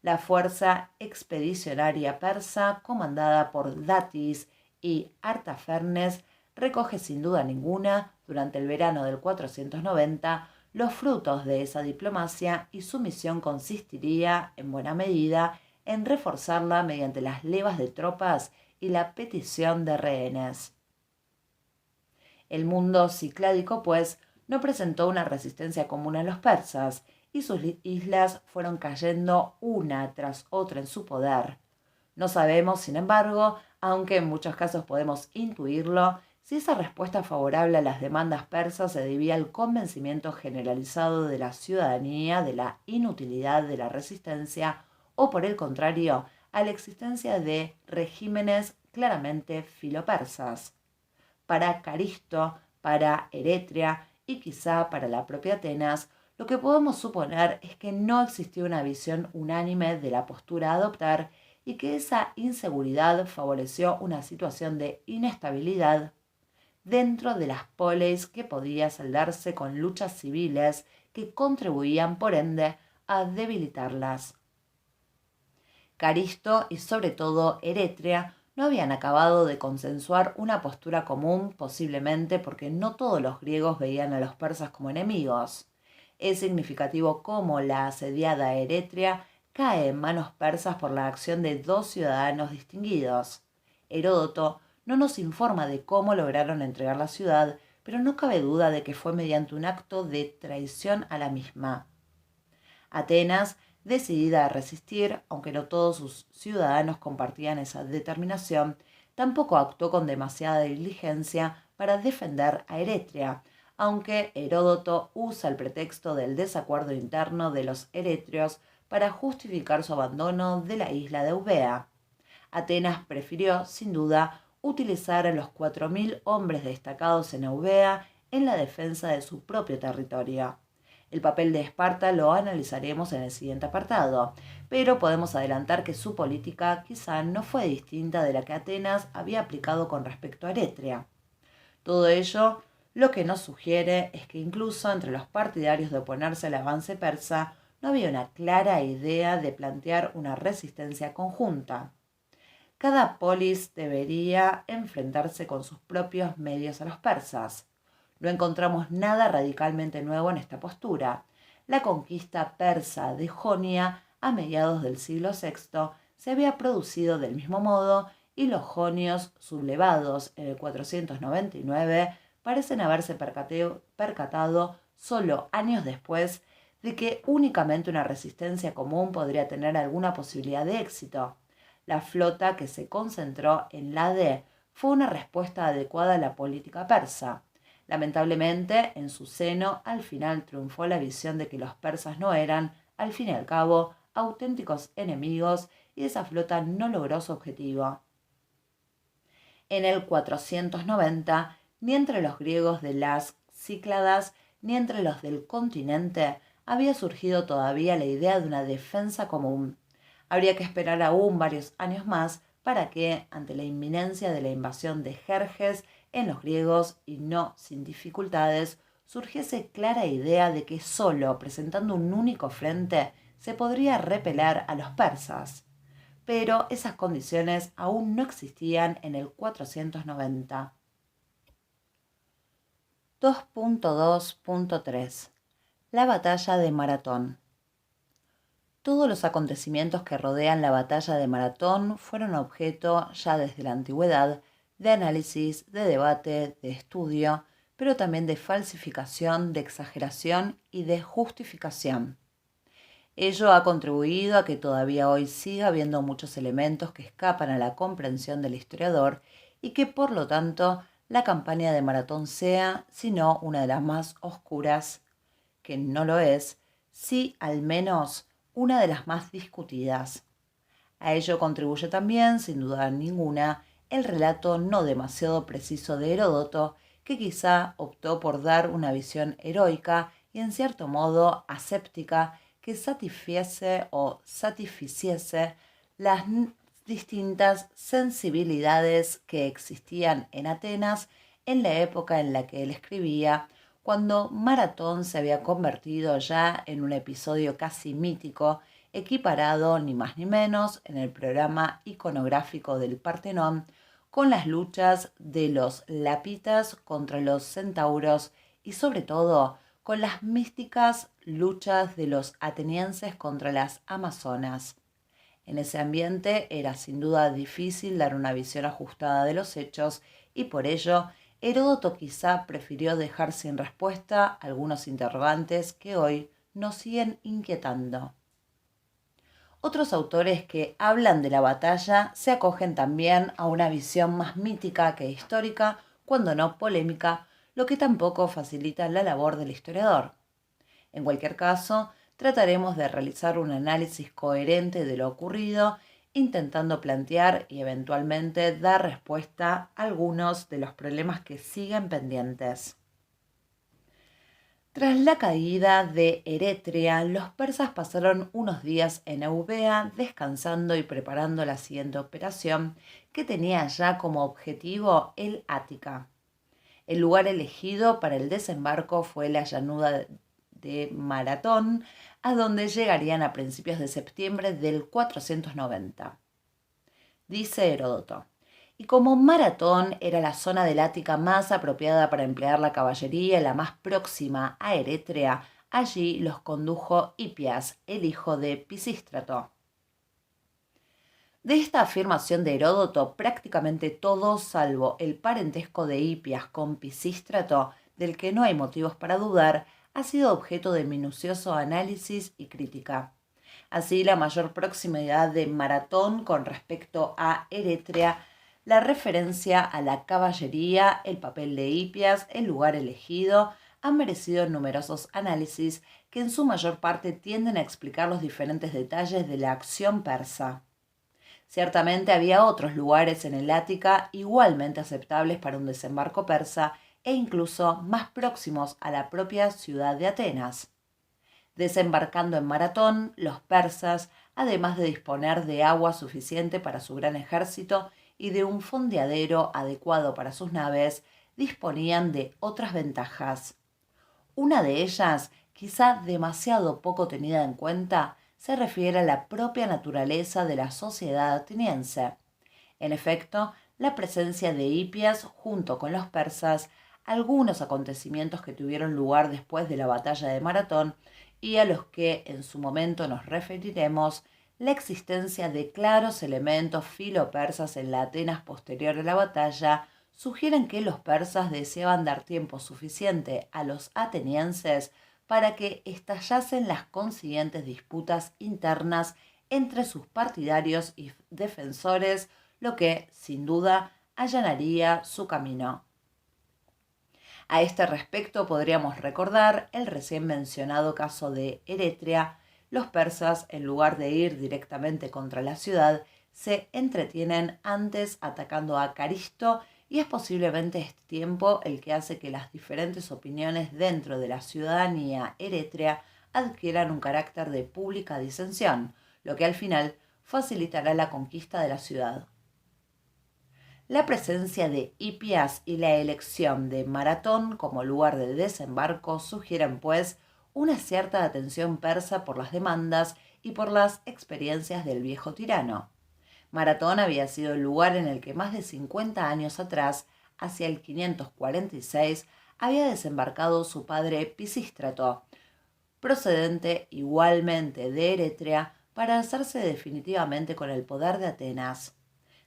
La fuerza expedicionaria persa, comandada por Datis y Artafernes, recoge sin duda ninguna, durante el verano del 490, los frutos de esa diplomacia, y su misión consistiría, en buena medida, en reforzarla mediante las levas de tropas y la petición de rehenes. El mundo cicládico, pues, no presentó una resistencia común a los persas, y sus islas fueron cayendo una tras otra en su poder. No sabemos, sin embargo, aunque en muchos casos podemos intuirlo, si esa respuesta favorable a las demandas persas se debía al convencimiento generalizado de la ciudadanía de la inutilidad de la resistencia o, por el contrario, a la existencia de regímenes claramente filopersas. Para Caristo, para Eretria y quizá para la propia Atenas, lo que podemos suponer es que no existió una visión unánime de la postura a adoptar y que esa inseguridad favoreció una situación de inestabilidad dentro de las polis que podía saldarse con luchas civiles que contribuían, por ende, a debilitarlas. Caristo y sobre todo Eretria no habían acabado de consensuar una postura común, posiblemente porque no todos los griegos veían a los persas como enemigos. Es significativo cómo la asediada Eretria cae en manos persas por la acción de dos ciudadanos distinguidos. Heródoto no nos informa de cómo lograron entregar la ciudad, pero no cabe duda de que fue mediante un acto de traición a la misma. Atenas, decidida a resistir, aunque no todos sus ciudadanos compartían esa determinación, tampoco actuó con demasiada diligencia para defender a Eretria, aunque Heródoto usa el pretexto del desacuerdo interno de los eretrios para justificar su abandono de la isla de Eubea. Atenas prefirió, sin duda, utilizar a los 4.000 hombres destacados en Eubea en la defensa de su propio territorio. El papel de Esparta lo analizaremos en el siguiente apartado, pero podemos adelantar que su política quizá no fue distinta de la que Atenas había aplicado con respecto a Eretria. Todo ello lo que nos sugiere es que incluso entre los partidarios de oponerse al avance persa no había una clara idea de plantear una resistencia conjunta. Cada polis debería enfrentarse con sus propios medios a los persas. No encontramos nada radicalmente nuevo en esta postura. La conquista persa de Jonia a mediados del siglo VI se había producido del mismo modo y los jonios, sublevados en el 499, parecen haberse percatado solo años después de que únicamente una resistencia común podría tener alguna posibilidad de éxito. La flota que se concentró en Lade fue una respuesta adecuada a la política persa. Lamentablemente, en su seno, al final triunfó la visión de que los persas no eran, al fin y al cabo, auténticos enemigos, y esa flota no logró su objetivo. En el 490, ni entre los griegos de las Cícladas ni entre los del continente había surgido todavía la idea de una defensa común. Habría que esperar aún varios años más para que, ante la inminencia de la invasión de Jerjes en los griegos y no sin dificultades, surgiese clara idea de que solo presentando un único frente se podría repeler a los persas. Pero esas condiciones aún no existían en el 490. 2.2.3 La batalla de Maratón. Todos los acontecimientos que rodean la batalla de Maratón fueron objeto, ya desde la antigüedad, de análisis, de debate, de estudio, pero también de falsificación, de exageración y de justificación. Ello ha contribuido a que todavía hoy siga habiendo muchos elementos que escapan a la comprensión del historiador y que, por lo tanto, la campaña de Maratón sea, si no una de las más oscuras, que no lo es, sí al menos una de las más discutidas. A ello contribuye también, sin duda ninguna, el relato no demasiado preciso de Heródoto, que quizá optó por dar una visión heroica y en cierto modo aséptica que satisficiese las distintas sensibilidades que existían en Atenas en la época en la que él escribía, cuando Maratón se había convertido ya en un episodio casi mítico, equiparado ni más ni menos en el programa iconográfico del Partenón con las luchas de los lapitas contra los centauros y sobre todo con las místicas luchas de los atenienses contra las amazonas. En ese ambiente era sin duda difícil dar una visión ajustada de los hechos y por ello Heródoto quizá prefirió dejar sin respuesta algunos interrogantes que hoy nos siguen inquietando. Otros autores que hablan de la batalla se acogen también a una visión más mítica que histórica, cuando no polémica, lo que tampoco facilita la labor del historiador. En cualquier caso, trataremos de realizar un análisis coherente de lo ocurrido, intentando plantear y eventualmente dar respuesta a algunos de los problemas que siguen pendientes. Tras la caída de Eretria, los persas pasaron unos días en Eubea descansando y preparando la siguiente operación, que tenía ya como objetivo el Ática. El lugar elegido para el desembarco fue la llanura de Maratón, a donde llegarían a principios de septiembre del 490. Dice Heródoto: y como Maratón era la zona del Ática más apropiada para emplear la caballería y la más próxima a Eretria, allí los condujo Hipias, el hijo de Pisístrato. De esta afirmación de Heródoto, prácticamente todo, salvo el parentesco de Hipias con Pisístrato, del que no hay motivos para dudar, ha sido objeto de minucioso análisis y crítica. Así, la mayor proximidad de Maratón con respecto a Eretria, la referencia a la caballería, el papel de Hipias, el lugar elegido, han merecido numerosos análisis que en su mayor parte tienden a explicar los diferentes detalles de la acción persa. Ciertamente había otros lugares en el Ática igualmente aceptables para un desembarco persa e incluso más próximos a la propia ciudad de Atenas. Desembarcando en Maratón, los persas, además de disponer de agua suficiente para su gran ejército y de un fondeadero adecuado para sus naves, disponían de otras ventajas. Una de ellas, quizá demasiado poco tenida en cuenta, se refiere a la propia naturaleza de la sociedad ateniense. En efecto, la presencia de Hipias junto con los persas, algunos acontecimientos que tuvieron lugar después de la batalla de Maratón y a los que en su momento nos referiremos, la existencia de claros elementos filo-persas en la Atenas posterior a la batalla sugieren que los persas deseaban dar tiempo suficiente a los atenienses para que estallasen las consiguientes disputas internas entre sus partidarios y defensores, lo que, sin duda, allanaría su camino. A este respecto podríamos recordar el recién mencionado caso de Eretria. Los persas, en lugar de ir directamente contra la ciudad, se entretienen antes atacando a Caristo, y es posiblemente este tiempo el que hace que las diferentes opiniones dentro de la ciudadanía eretria adquieran un carácter de pública disensión, lo que al final facilitará la conquista de la ciudad. La presencia de Hipias y la elección de Maratón como lugar de desembarco sugieren, pues, una cierta atención persa por las demandas y por las experiencias del viejo tirano. Maratón había sido el lugar en el que más de 50 años atrás, hacia el 546, había desembarcado su padre Pisístrato, procedente igualmente de Eretria, para alzarse definitivamente con el poder de Atenas.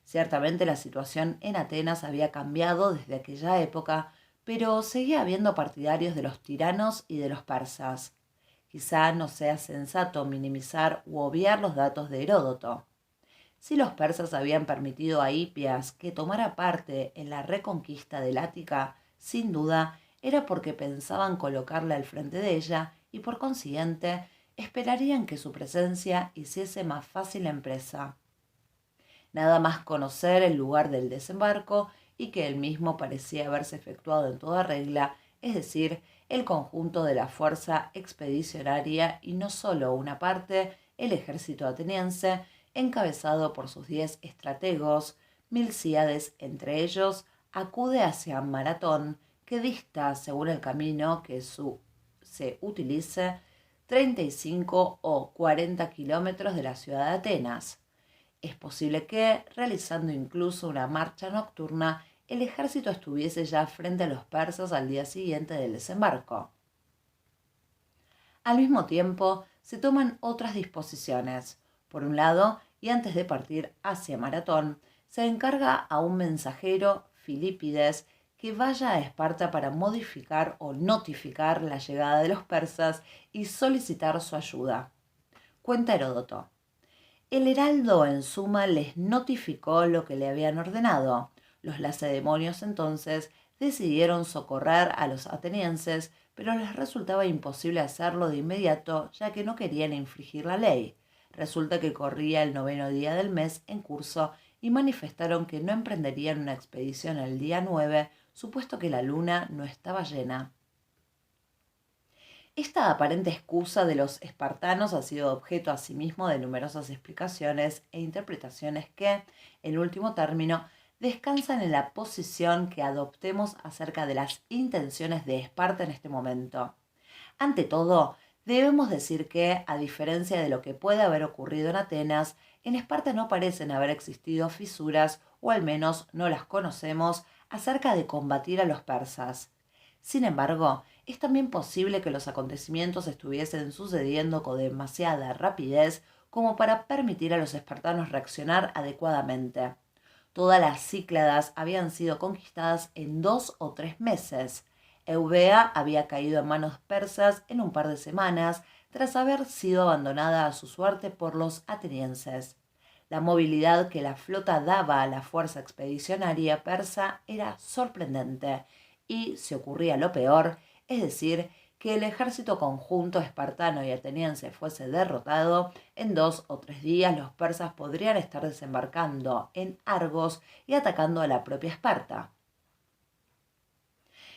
Ciertamente la situación en Atenas había cambiado desde aquella época, pero seguía habiendo partidarios de los tiranos y de los persas. Quizá no sea sensato minimizar u obviar los datos de Heródoto. Si los persas habían permitido a Hipias que tomara parte en la reconquista del Ática, sin duda era porque pensaban colocarle al frente de ella y por consiguiente esperarían que su presencia hiciese más fácil la empresa. Nada más conocer el lugar del desembarco y que el mismo parecía haberse efectuado en toda regla, es decir, el conjunto de la fuerza expedicionaria y no solo una parte, el ejército ateniense, encabezado por sus 10 estrategos, Milcíades entre ellos, acude hacia Maratón, que dista, según el camino que se utilice, 35 o 40 kilómetros de la ciudad de Atenas. Es posible que, realizando incluso una marcha nocturna, el ejército estuviese ya frente a los persas al día siguiente del desembarco. Al mismo tiempo, se toman otras disposiciones. Por un lado, y antes de partir hacia Maratón, se encarga a un mensajero, Filipides, que vaya a Esparta para modificar o notificar la llegada de los persas y solicitar su ayuda. Cuenta Heródoto. El heraldo en suma les notificó lo que le habían ordenado. Los lacedemonios entonces decidieron socorrer a los atenienses, pero les resultaba imposible hacerlo de inmediato, ya que no querían infringir la ley. Resulta que corría el 9º día del mes en curso y manifestaron que no emprenderían una expedición el día 9, supuesto que la luna no estaba llena. Esta aparente excusa de los espartanos ha sido objeto asimismo de numerosas explicaciones e interpretaciones que, en último término, descansan en la posición que adoptemos acerca de las intenciones de Esparta en este momento. Ante todo, debemos decir que, a diferencia de lo que puede haber ocurrido en Atenas, en Esparta no parecen haber existido fisuras, o al menos no las conocemos, acerca de combatir a los persas. Sin embargo, es también posible que los acontecimientos estuviesen sucediendo con demasiada rapidez como para permitir a los espartanos reaccionar adecuadamente. Todas las Cícladas habían sido conquistadas en 2 o 3 meses. Eubea había caído en manos persas en un par de semanas, tras haber sido abandonada a su suerte por los atenienses. La movilidad que la flota daba a la fuerza expedicionaria persa era sorprendente, y, si ocurría lo peor, es decir, que el ejército conjunto espartano y ateniense fuese derrotado, en 2 o 3 días los persas podrían estar desembarcando en Argos y atacando a la propia Esparta.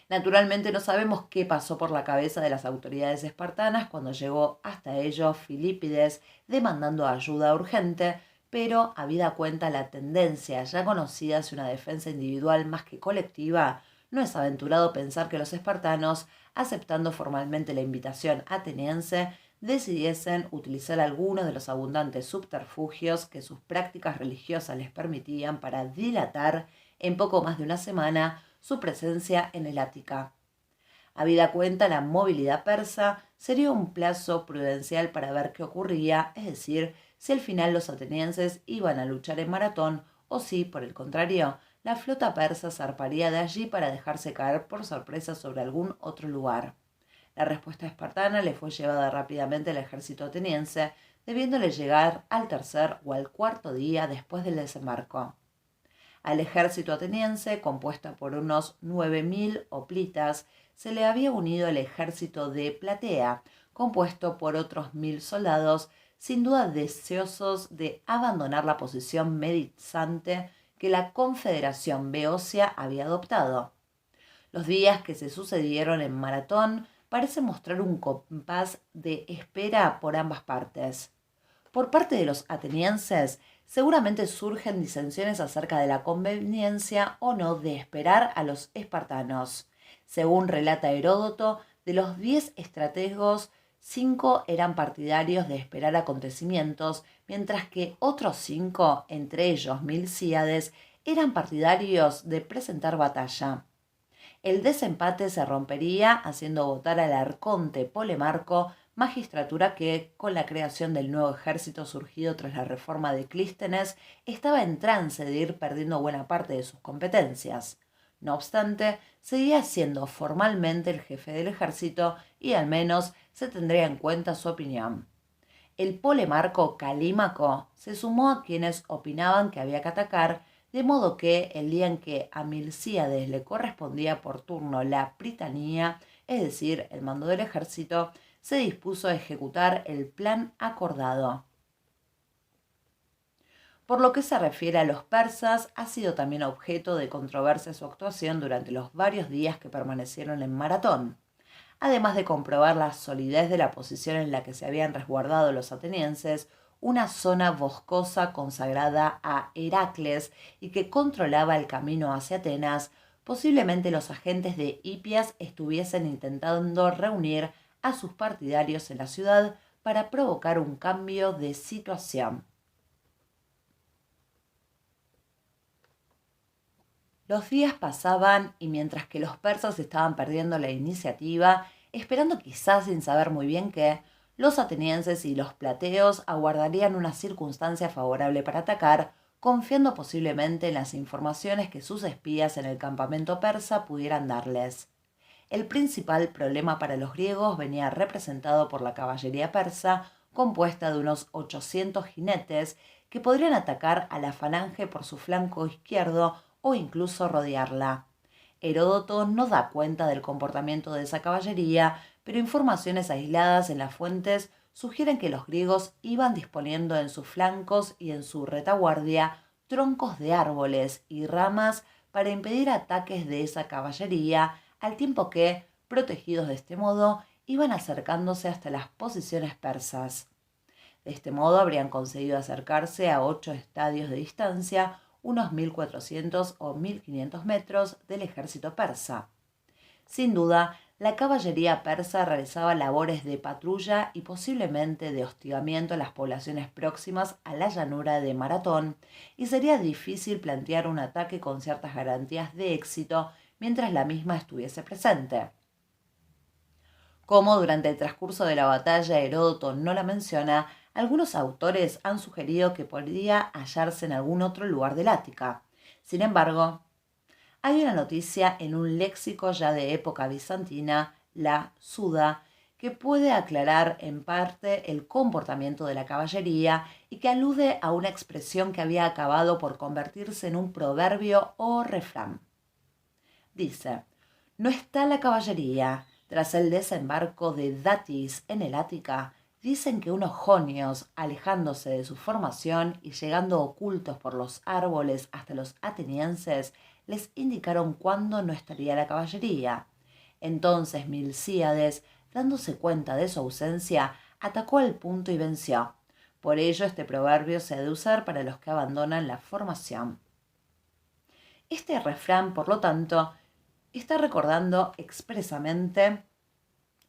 Naturalmente no sabemos qué pasó por la cabeza de las autoridades espartanas cuando llegó hasta ellos Filipides demandando ayuda urgente, pero habida cuenta la tendencia ya conocida hacia una defensa individual más que colectiva, no es aventurado pensar que los espartanos, aceptando formalmente la invitación ateniense, decidiesen utilizar alguno de los abundantes subterfugios que sus prácticas religiosas les permitían para dilatar en poco más de una semana su presencia en el Ática. Habida cuenta la movilidad persa, sería un plazo prudencial para ver qué ocurría, es decir, si al final los atenienses iban a luchar en Maratón o si, por el contrario, la flota persa zarparía de allí para dejarse caer por sorpresa sobre algún otro lugar. La respuesta espartana le fue llevada rápidamente al ejército ateniense, debiéndole llegar al 3er o al 4.º día después del desembarco. Al ejército ateniense, compuesto por unos 9.000 hoplitas, se le había unido el ejército de Platea, compuesto por otros 1.000 soldados, sin duda deseosos de abandonar la posición medizante que la Confederación Beocia había adoptado. Los días que se sucedieron en Maratón parecen mostrar un compás de espera por ambas partes. Por parte de los atenienses, seguramente surgen disensiones acerca de la conveniencia o no de esperar a los espartanos. Según relata Heródoto, de los 10 estrategos, 5 eran partidarios de esperar acontecimientos, mientras que otros 5, entre ellos Milcíades, eran partidarios de presentar batalla. El desempate se rompería haciendo votar al arconte Polemarco magistratura que, con la creación del nuevo ejército surgido tras la reforma de Clístenes, estaba en trance de ir perdiendo buena parte de sus competencias. No obstante, seguía siendo formalmente el jefe del ejército y al menos se tendría en cuenta su opinión. El polemarco Calímaco se sumó a quienes opinaban que había que atacar, de modo que el día en que a Milcíades le correspondía por turno la pritanía, es decir, el mando del ejército, se dispuso a ejecutar el plan acordado. Por lo que se refiere a los persas, ha sido también objeto de controversia su actuación durante los varios días que permanecieron en Maratón. Además de comprobar la solidez de la posición en la que se habían resguardado los atenienses, una zona boscosa consagrada a Heracles y que controlaba el camino hacia Atenas, posiblemente los agentes de Hipias estuviesen intentando reunir a sus partidarios en la ciudad para provocar un cambio de situación. Los días pasaban y mientras que los persas estaban perdiendo la iniciativa, esperando quizás sin saber muy bien qué, los atenienses y los plateos aguardarían una circunstancia favorable para atacar, confiando posiblemente en las informaciones que sus espías en el campamento persa pudieran darles. El principal problema para los griegos venía representado por la caballería persa, compuesta de unos 800 jinetes que podrían atacar a la falange por su flanco izquierdo o incluso rodearla. Heródoto no da cuenta del comportamiento de esa caballería, pero informaciones aisladas en las fuentes sugieren que los griegos iban disponiendo en sus flancos y en su retaguardia troncos de árboles y ramas para impedir ataques de esa caballería, al tiempo que, protegidos de este modo, iban acercándose hasta las posiciones persas. De este modo habrían conseguido acercarse a 8 estadios de distancia, unos 1400 o 1500 metros del ejército persa. Sin duda, la caballería persa realizaba labores de patrulla y posiblemente de hostigamiento a las poblaciones próximas a la llanura de Maratón, y sería difícil plantear un ataque con ciertas garantías de éxito mientras la misma estuviese presente. Como durante el transcurso de la batalla Heródoto no la menciona, algunos autores han sugerido que podría hallarse en algún otro lugar del Ática. Sin embargo, hay una noticia en un léxico ya de época bizantina, la Suda, que puede aclarar en parte el comportamiento de la caballería y que alude a una expresión que había acabado por convertirse en un proverbio o refrán. Dice: no está la caballería. Tras el desembarco de Datis en el Ática, dicen que unos jonios, alejándose de su formación y llegando ocultos por los árboles hasta los atenienses, les indicaron cuándo no estaría la caballería. Entonces Milcíades, dándose cuenta de su ausencia, atacó al punto y venció. Por ello este proverbio se ha de usar para los que abandonan la formación. Este refrán, por lo tanto, está recordando expresamente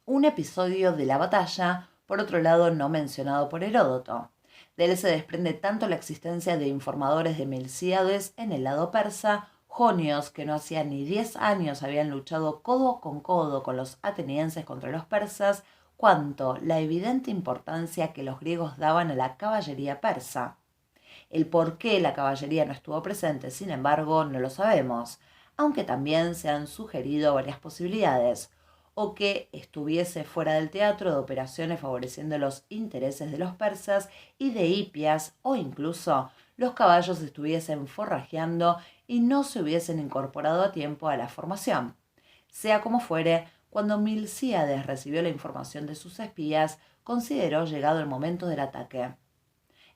un episodio de la batalla, por otro lado no mencionado por Heródoto. De él se desprende tanto la existencia de informadores de Milcíades en el lado persa, jonios que no hacía ni 10 años habían luchado codo con los atenienses contra los persas, cuanto la evidente importancia que los griegos daban a la caballería persa. El por qué la caballería no estuvo presente, sin embargo, no lo sabemos, aunque también se han sugerido varias posibilidades, o que estuviese fuera del teatro de operaciones favoreciendo los intereses de los persas y de Hipias, o incluso los caballos estuviesen forrajeando y no se hubiesen incorporado a tiempo a la formación. Sea como fuere, cuando Milcíades recibió la información de sus espías, consideró llegado el momento del ataque.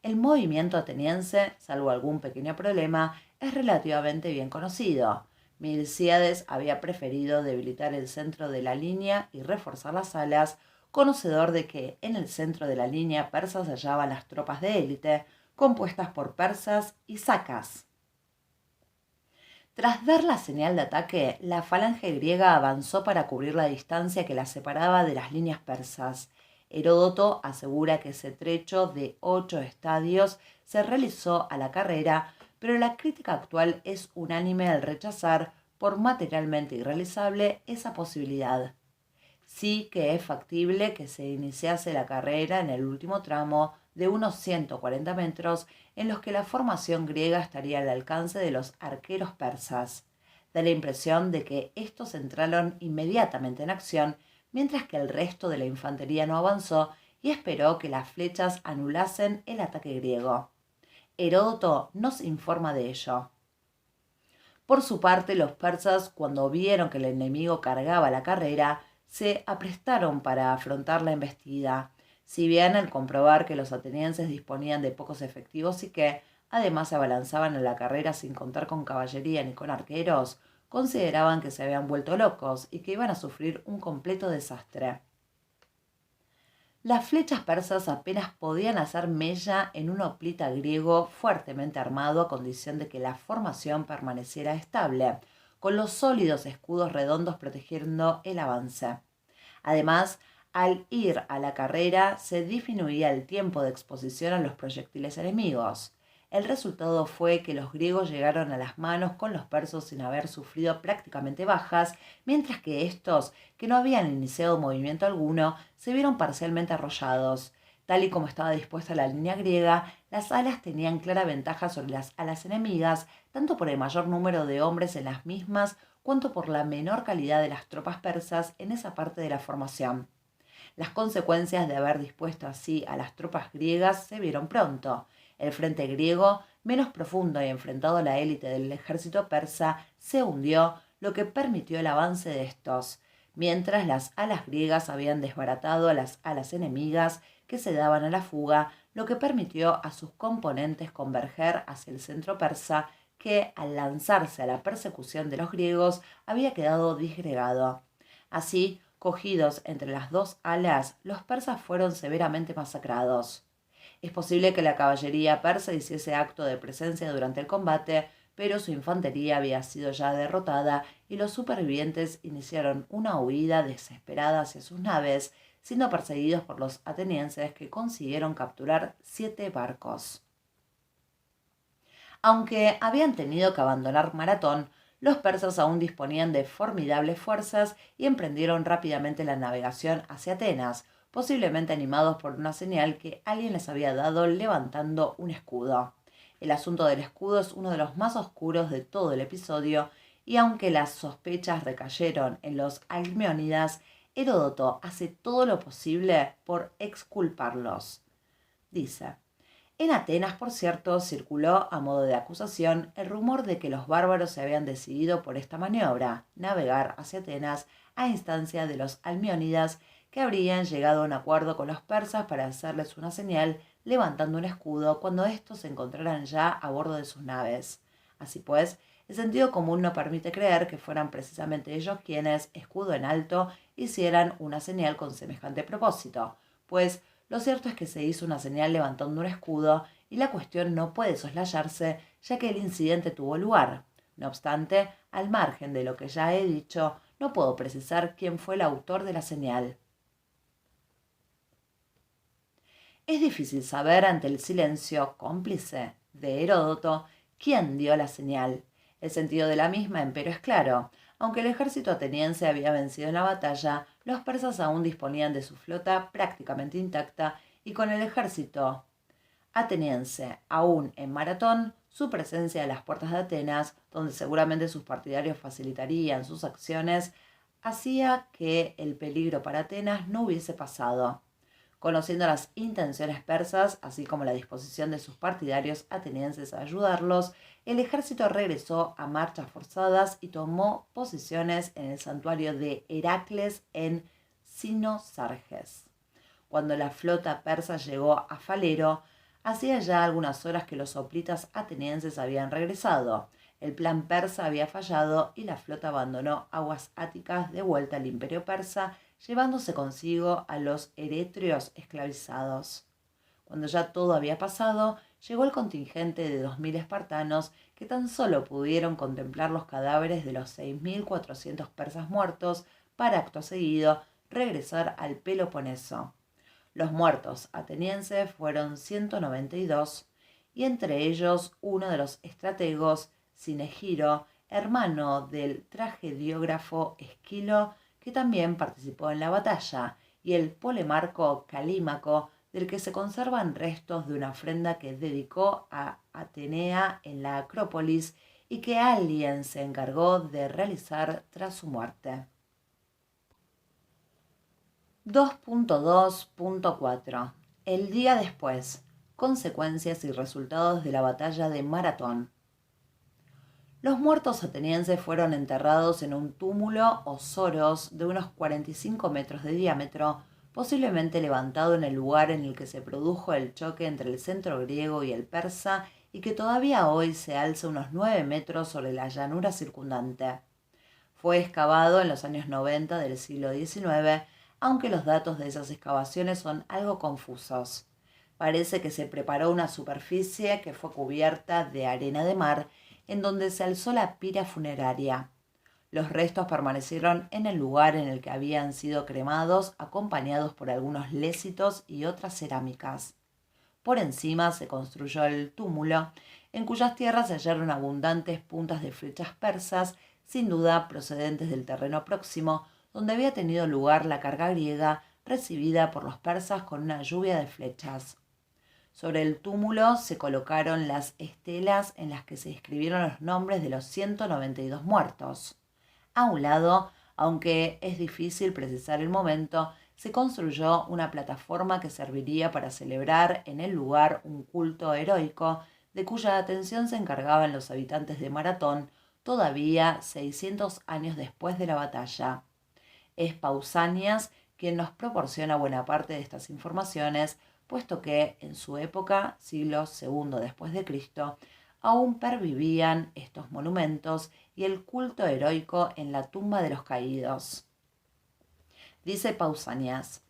El movimiento ateniense, salvo algún pequeño problema, es relativamente bien conocido. Milcíades había preferido debilitar el centro de la línea y reforzar las alas, conocedor de que en el centro de la línea persa se hallaban las tropas de élite, compuestas por persas y sacas. Tras dar la señal de ataque, la falange griega avanzó para cubrir la distancia que la separaba de las líneas persas. Heródoto asegura que ese trecho de 8 estadios se realizó a la carrera, pero la crítica actual es unánime al rechazar, por materialmente irrealizable, esa posibilidad. Sí que es factible que se iniciase la carrera en el último tramo de unos 140 metros en los que la formación griega estaría al alcance de los arqueros persas. Da la impresión de que estos entraron inmediatamente en acción, mientras que el resto de la infantería no avanzó y esperó que las flechas anulasen el ataque griego. Heródoto nos informa de ello. Por su parte, los persas, cuando vieron que el enemigo cargaba la carrera, se aprestaron para afrontar la embestida. Si bien al comprobar que los atenienses disponían de pocos efectivos y que, además, se abalanzaban en la carrera sin contar con caballería ni con arqueros, consideraban que se habían vuelto locos y que iban a sufrir un completo desastre. Las flechas persas apenas podían hacer mella en un hoplita griego fuertemente armado a condición de que la formación permaneciera estable, con los sólidos escudos redondos protegiendo el avance. Además, al ir a la carrera se disminuía el tiempo de exposición a los proyectiles enemigos. El resultado fue que los griegos llegaron a las manos con los persas sin haber sufrido prácticamente bajas, mientras que estos, que no habían iniciado movimiento alguno, se vieron parcialmente arrollados. Tal y como estaba dispuesta la línea griega, las alas tenían clara ventaja sobre las alas enemigas, tanto por el mayor número de hombres en las mismas, cuanto por la menor calidad de las tropas persas en esa parte de la formación. Las consecuencias de haber dispuesto así a las tropas griegas se vieron pronto. El frente griego, menos profundo y enfrentado a la élite del ejército persa, se hundió, lo que permitió el avance de estos, mientras las alas griegas habían desbaratado a las alas enemigas que se daban a la fuga, lo que permitió a sus componentes converger hacia el centro persa, que, al lanzarse a la persecución de los griegos, había quedado disgregado. Así, cogidos entre las dos alas, los persas fueron severamente masacrados. Es posible que la caballería persa hiciese acto de presencia durante el combate, pero su infantería había sido ya derrotada y los supervivientes iniciaron una huida desesperada hacia sus naves, siendo perseguidos por los atenienses, que consiguieron capturar 7 barcos. Aunque habían tenido que abandonar Maratón, los persas aún disponían de formidables fuerzas y emprendieron rápidamente la navegación hacia Atenas, posiblemente animados por una señal que alguien les había dado levantando un escudo. El asunto del escudo es uno de los más oscuros de todo el episodio, y aunque las sospechas recayeron en los almeónidas, Heródoto hace todo lo posible por exculparlos. Dice: en Atenas, por cierto, circuló a modo de acusación el rumor de que los bárbaros se habían decidido por esta maniobra, navegar hacia Atenas a instancia de los almeónidas, que habrían llegado a un acuerdo con los persas para hacerles una señal levantando un escudo cuando éstos se encontraran ya a bordo de sus naves. Así pues, el sentido común no permite creer que fueran precisamente ellos quienes, escudo en alto, hicieran una señal con semejante propósito, pues lo cierto es que se hizo una señal levantando un escudo y la cuestión no puede soslayarse, ya que el incidente tuvo lugar. No obstante, al margen de lo que ya he dicho, no puedo precisar quién fue el autor de la señal. Es difícil saber, ante el silencio cómplice de Heródoto, quién dio la señal. El sentido de la misma, empero, es claro. Aunque el ejército ateniense había vencido en la batalla, los persas aún disponían de su flota prácticamente intacta, y con el ejército ateniense aún en Maratón, su presencia en las puertas de Atenas, donde seguramente sus partidarios facilitarían sus acciones, hacía que el peligro para Atenas no hubiese pasado. Conociendo las intenciones persas, así como la disposición de sus partidarios atenienses a ayudarlos, el ejército regresó a marchas forzadas y tomó posiciones en el santuario de Heracles en Sinosarges. Cuando la flota persa llegó a Falero, hacía ya algunas horas que los hoplitas atenienses habían regresado. El plan persa había fallado y la flota abandonó aguas áticas de vuelta al imperio persa, llevándose consigo a los erétreos esclavizados. Cuando ya todo había pasado, llegó el contingente de 2000 espartanos, que tan solo pudieron contemplar los cadáveres de los 6400 persas muertos para, acto seguido, regresar al Peloponeso. Los muertos atenienses fueron 192, y entre ellos uno de los estrategos, Cinegiro, hermano del tragediógrafo Esquilo, que también participó en la batalla, y el Polemarco Calímaco, del que se conservan restos de una ofrenda que dedicó a Atenea en la Acrópolis y que alguien se encargó de realizar tras su muerte. 2.2.4 El día después. Consecuencias y resultados de la batalla de Maratón. Los muertos atenienses fueron enterrados en un túmulo o soros de unos 45 metros de diámetro, posiblemente levantado en el lugar en el que se produjo el choque entre el centro griego y el persa y que todavía hoy se alza unos 9 metros sobre la llanura circundante. Fue excavado en los años 90 del siglo XIX, aunque los datos de esas excavaciones son algo confusos. Parece que se preparó una superficie que fue cubierta de arena de mar, en donde se alzó la pira funeraria. Los restos permanecieron en el lugar en el que habían sido cremados, acompañados por algunos lécitos y otras cerámicas. Por encima se construyó el túmulo, en cuyas tierras se hallaron abundantes puntas de flechas persas, sin duda procedentes del terreno próximo, donde había tenido lugar la carga griega recibida por los persas con una lluvia de flechas. Sobre el túmulo se colocaron las estelas en las que se escribieron los nombres de los 192 muertos. A un lado, aunque es difícil precisar el momento, se construyó una plataforma que serviría para celebrar en el lugar un culto heroico de cuya atención se encargaban los habitantes de Maratón todavía 600 años después de la batalla. Es Pausanias quien nos proporciona buena parte de estas informaciones, puesto que en su época, siglo II después de Cristo, aún pervivían estos monumentos y el culto heroico en la tumba de los caídos. Dice Pausanias: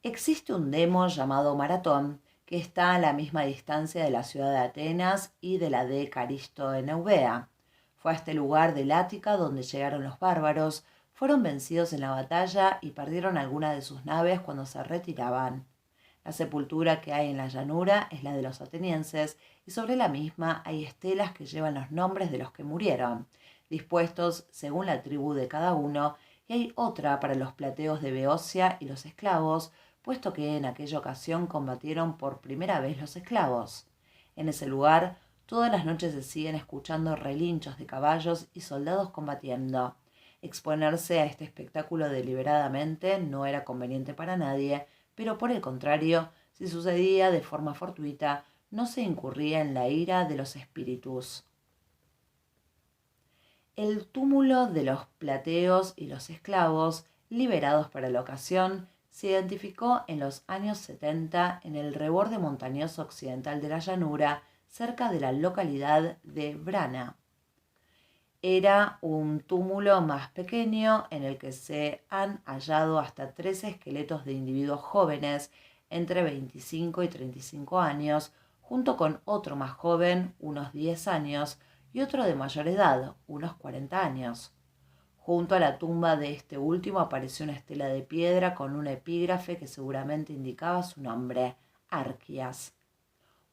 existe un demo llamado Maratón, que está a la misma distancia de la ciudad de Atenas y de la de Caristo en Eubea. Fue a este lugar del Ática donde llegaron los bárbaros, fueron vencidos en la batalla y perdieron alguna de sus naves cuando se retiraban. La sepultura que hay en la llanura es la de los atenienses y sobre la misma hay estelas que llevan los nombres de los que murieron, dispuestos según la tribu de cada uno, y hay otra para los plateos de Beocia y los esclavos, puesto que en aquella ocasión combatieron por primera vez los esclavos. En ese lugar todas las noches se siguen escuchando relinchos de caballos y soldados combatiendo. Exponerse a este espectáculo deliberadamente no era conveniente para nadie, pero por el contrario, si sucedía de forma fortuita, no se incurría en la ira de los espíritus. El túmulo de los plateos y los esclavos, liberados para la ocasión, se identificó en los años 70 en el reborde montañoso occidental de la llanura, cerca de la localidad de Brana. Era un túmulo más pequeño en el que se han hallado hasta 13 esqueletos de individuos jóvenes entre 25 y 35 años, junto con otro más joven, unos 10 años, y otro de mayor edad, unos 40 años. Junto a la tumba de este último apareció una estela de piedra con un epígrafe que seguramente indicaba su nombre, Arquias.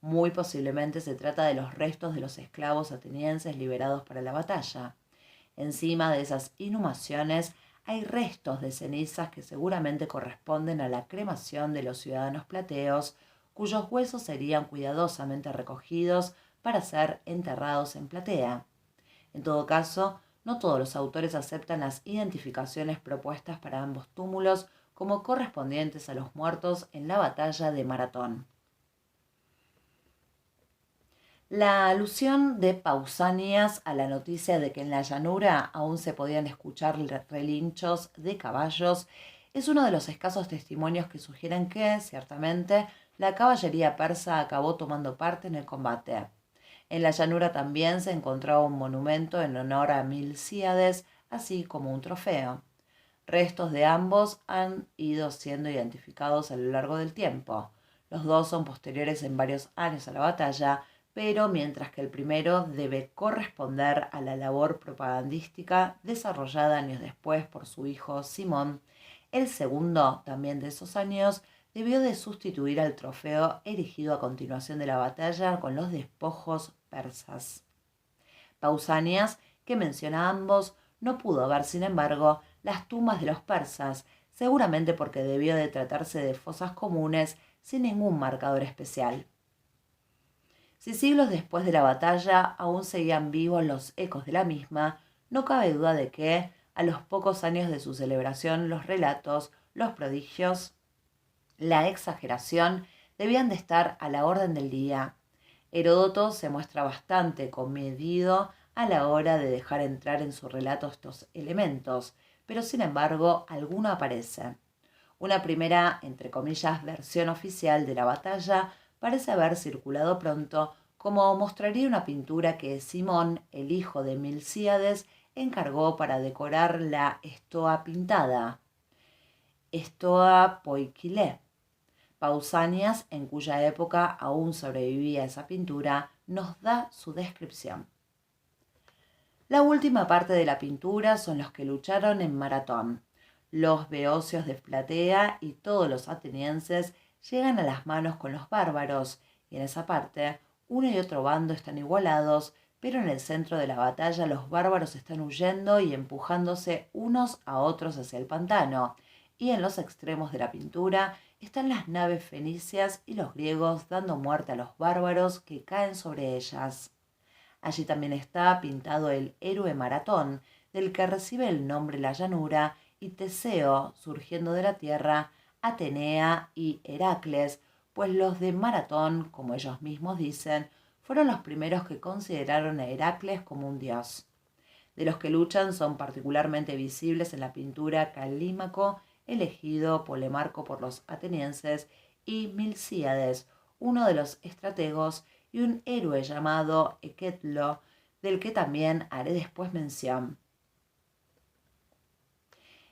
Muy posiblemente se trata de los restos de los esclavos atenienses liberados para la batalla. Encima de esas inhumaciones hay restos de cenizas que seguramente corresponden a la cremación de los ciudadanos plateos, cuyos huesos serían cuidadosamente recogidos para ser enterrados en Platea. En todo caso, no todos los autores aceptan las identificaciones propuestas para ambos túmulos como correspondientes a los muertos en la batalla de Maratón. La alusión de Pausanias a la noticia de que en la llanura aún se podían escuchar relinchos de caballos es uno de los escasos testimonios que sugieren que, ciertamente, la caballería persa acabó tomando parte en el combate. En la llanura también se encontraba un monumento en honor a Milcíades, así como un trofeo. Restos de ambos han ido siendo identificados a lo largo del tiempo. Los dos son posteriores en varios años a la batalla, pero mientras que el primero debe corresponder a la labor propagandística desarrollada años después por su hijo Simón, el segundo, también de esos años, debió de sustituir al trofeo erigido a continuación de la batalla con los despojos persas. Pausanias, que menciona a ambos, no pudo ver, sin embargo, las tumbas de los persas, seguramente porque debió de tratarse de fosas comunes sin ningún marcador especial. Si siglos después de la batalla aún seguían vivos los ecos de la misma, no cabe duda de que, a los pocos años de su celebración, los relatos, los prodigios, la exageración debían de estar a la orden del día. Heródoto se muestra bastante comedido a la hora de dejar entrar en su relato estos elementos, pero sin embargo alguno aparece. Una primera, entre comillas, versión oficial de la batalla parece haber circulado pronto, como mostraría una pintura que Simón, el hijo de Milcíades, encargó para decorar la estoa pintada, Estoa Poikile. Pausanias, en cuya época aún sobrevivía esa pintura, nos da su descripción. La última parte de la pintura son los que lucharon en Maratón. Los beocios de Platea y todos los atenienses llegan a las manos con los bárbaros, y en esa parte uno y otro bando están igualados, pero en el centro de la batalla los bárbaros están huyendo y empujándose unos a otros hacia el pantano, y en los extremos de la pintura están las naves fenicias y los griegos dando muerte a los bárbaros que caen sobre ellas. Allí también está pintado el héroe Maratón, del que recibe el nombre la llanura, y Teseo, surgiendo de la tierra, Atenea y Heracles, pues los de Maratón, como ellos mismos dicen, fueron los primeros que consideraron a Heracles como un dios. De los que luchan son particularmente visibles en la pintura Calímaco, elegido Polemarco por los atenienses, y Milcíades, uno de los estrategos, y un héroe llamado Equetlo, del que también haré después mención.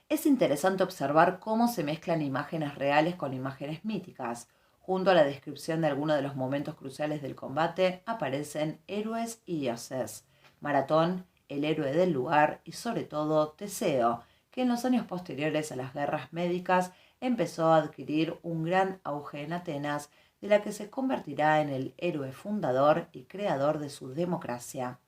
Es interesante observar cómo se mezclan imágenes reales con imágenes míticas. Junto a la descripción de algunos de los momentos cruciales del combate aparecen héroes y dioses. Maratón, el héroe del lugar, y sobre todo Teseo, que en los años posteriores a las guerras médicas empezó a adquirir un gran auge en Atenas, de la que se convertirá en el héroe fundador y creador de su democracia.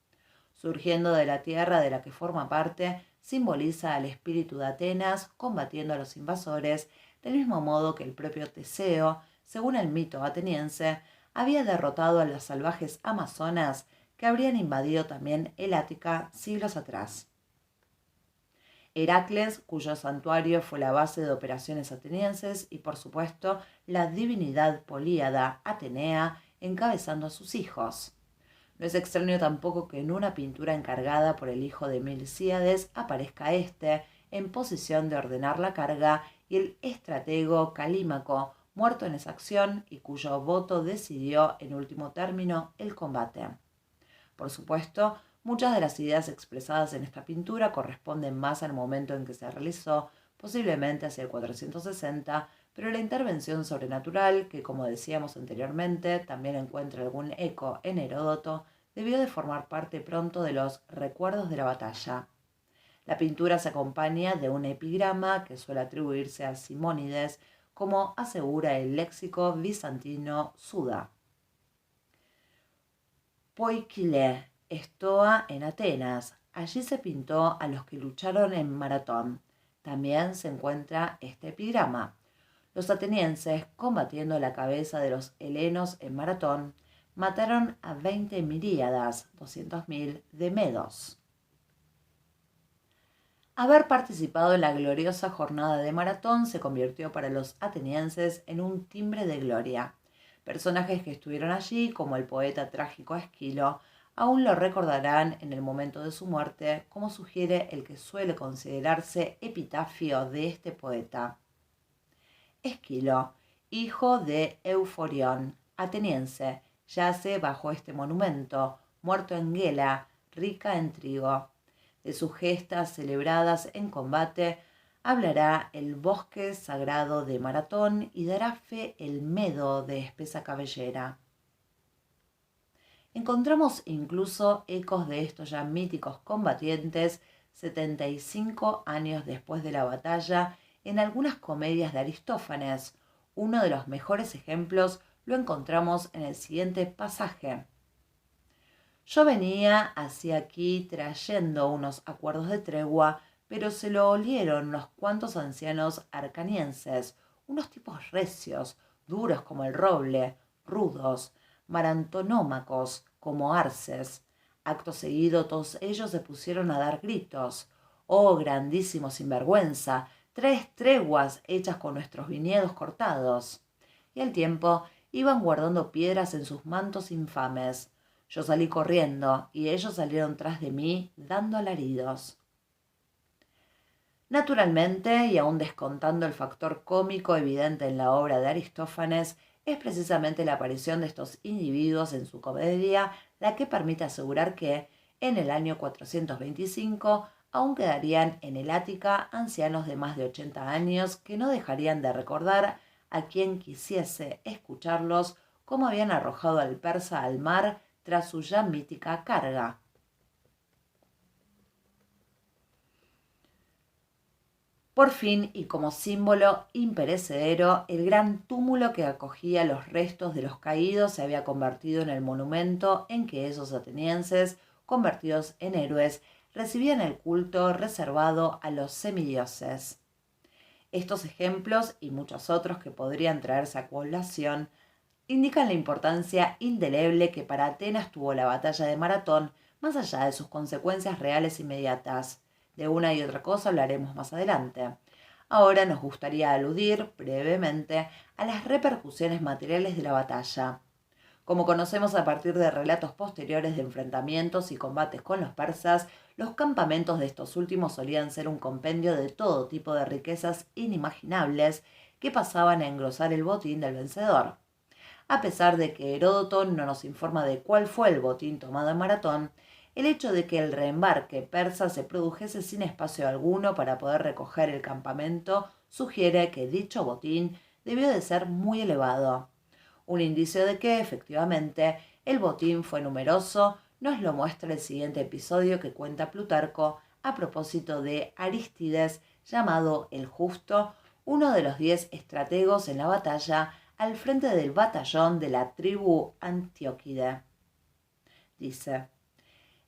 Surgiendo de la tierra de la que forma parte, simboliza al espíritu de Atenas combatiendo a los invasores, del mismo modo que el propio Teseo, según el mito ateniense, había derrotado a las salvajes amazonas que habrían invadido también el Ática siglos atrás. Heracles, cuyo santuario fue la base de operaciones atenienses, y por supuesto la divinidad políada Atenea encabezando a sus hijos. No es extraño tampoco que en una pintura encargada por el hijo de Milcíades aparezca éste en posición de ordenar la carga, y el estratego Calímaco, muerto en esa acción y cuyo voto decidió en último término el combate. Por supuesto, muchas de las ideas expresadas en esta pintura corresponden más al momento en que se realizó, posiblemente hacia el 460, pero la intervención sobrenatural, que como decíamos anteriormente, también encuentra algún eco en Heródoto, debió de formar parte pronto de los recuerdos de la batalla. La pintura se acompaña de un epigrama que suele atribuirse a Simónides, como asegura el léxico bizantino Suda. Poikile, estoa en Atenas. Allí se pintó a los que lucharon en Maratón. También se encuentra este epigrama. Los atenienses, combatiendo la cabeza de los helenos en Maratón, mataron a 20 miríadas, 200.000, de medos. Haber participado en la gloriosa jornada de Maratón se convirtió para los atenienses en un timbre de gloria. Personajes que estuvieron allí, como el poeta trágico Esquilo, aún lo recordarán en el momento de su muerte, como sugiere el que suele considerarse epitafio de este poeta. Esquilo, hijo de Euforión, ateniense, yace bajo este monumento, muerto en Gela, rica en trigo. De sus gestas celebradas en combate hablará el bosque sagrado de Maratón y dará fe el medo de espesa cabellera. Encontramos incluso ecos de estos ya míticos combatientes 75 años después de la batalla en algunas comedias de Aristófanes. Uno de los mejores ejemplos lo encontramos en el siguiente pasaje. Yo venía hacia aquí trayendo unos acuerdos de tregua, pero se lo olieron unos cuantos ancianos arcanienses, unos tipos recios, duros como el roble, rudos, marantonómacos como arces. Acto seguido todos ellos se pusieron a dar gritos. «¡Oh, grandísimo sinvergüenza! 3 treguas hechas con nuestros viñedos cortados». Y al tiempo iban guardando piedras en sus mantos infames. Yo salí corriendo y ellos salieron tras de mí dando alaridos. Naturalmente, y aun descontando el factor cómico evidente en la obra de Aristófanes, es precisamente la aparición de estos individuos en su comedia la que permite asegurar que, en el año 425, aún quedarían en el Ática ancianos de más de 80 años que no dejarían de recordar a quien quisiese escucharlos cómo habían arrojado al persa al mar tras su ya mítica carga. Por fin, y como símbolo imperecedero, el gran túmulo que acogía los restos de los caídos se había convertido en el monumento en que esos atenienses, convertidos en héroes, recibían el culto reservado a los semidioses. Estos ejemplos, y muchos otros que podrían traerse a colación, indican la importancia indeleble que para Atenas tuvo la batalla de Maratón, más allá de sus consecuencias reales inmediatas. De una y otra cosa hablaremos más adelante. Ahora nos gustaría aludir brevemente a las repercusiones materiales de la batalla. Como conocemos a partir de relatos posteriores de enfrentamientos y combates con los persas, los campamentos de estos últimos solían ser un compendio de todo tipo de riquezas inimaginables que pasaban a engrosar el botín del vencedor. A pesar de que Heródoto no nos informa de cuál fue el botín tomado en Maratón, el hecho de que el reembarque persa se produjese sin espacio alguno para poder recoger el campamento sugiere que dicho botín debió de ser muy elevado. Un indicio de que, efectivamente, el botín fue numeroso nos lo muestra el siguiente episodio que cuenta Plutarco a propósito de Arístides, llamado el Justo, uno de los 10 estrategos en la batalla al frente del batallón de la tribu Antioquide. Dice: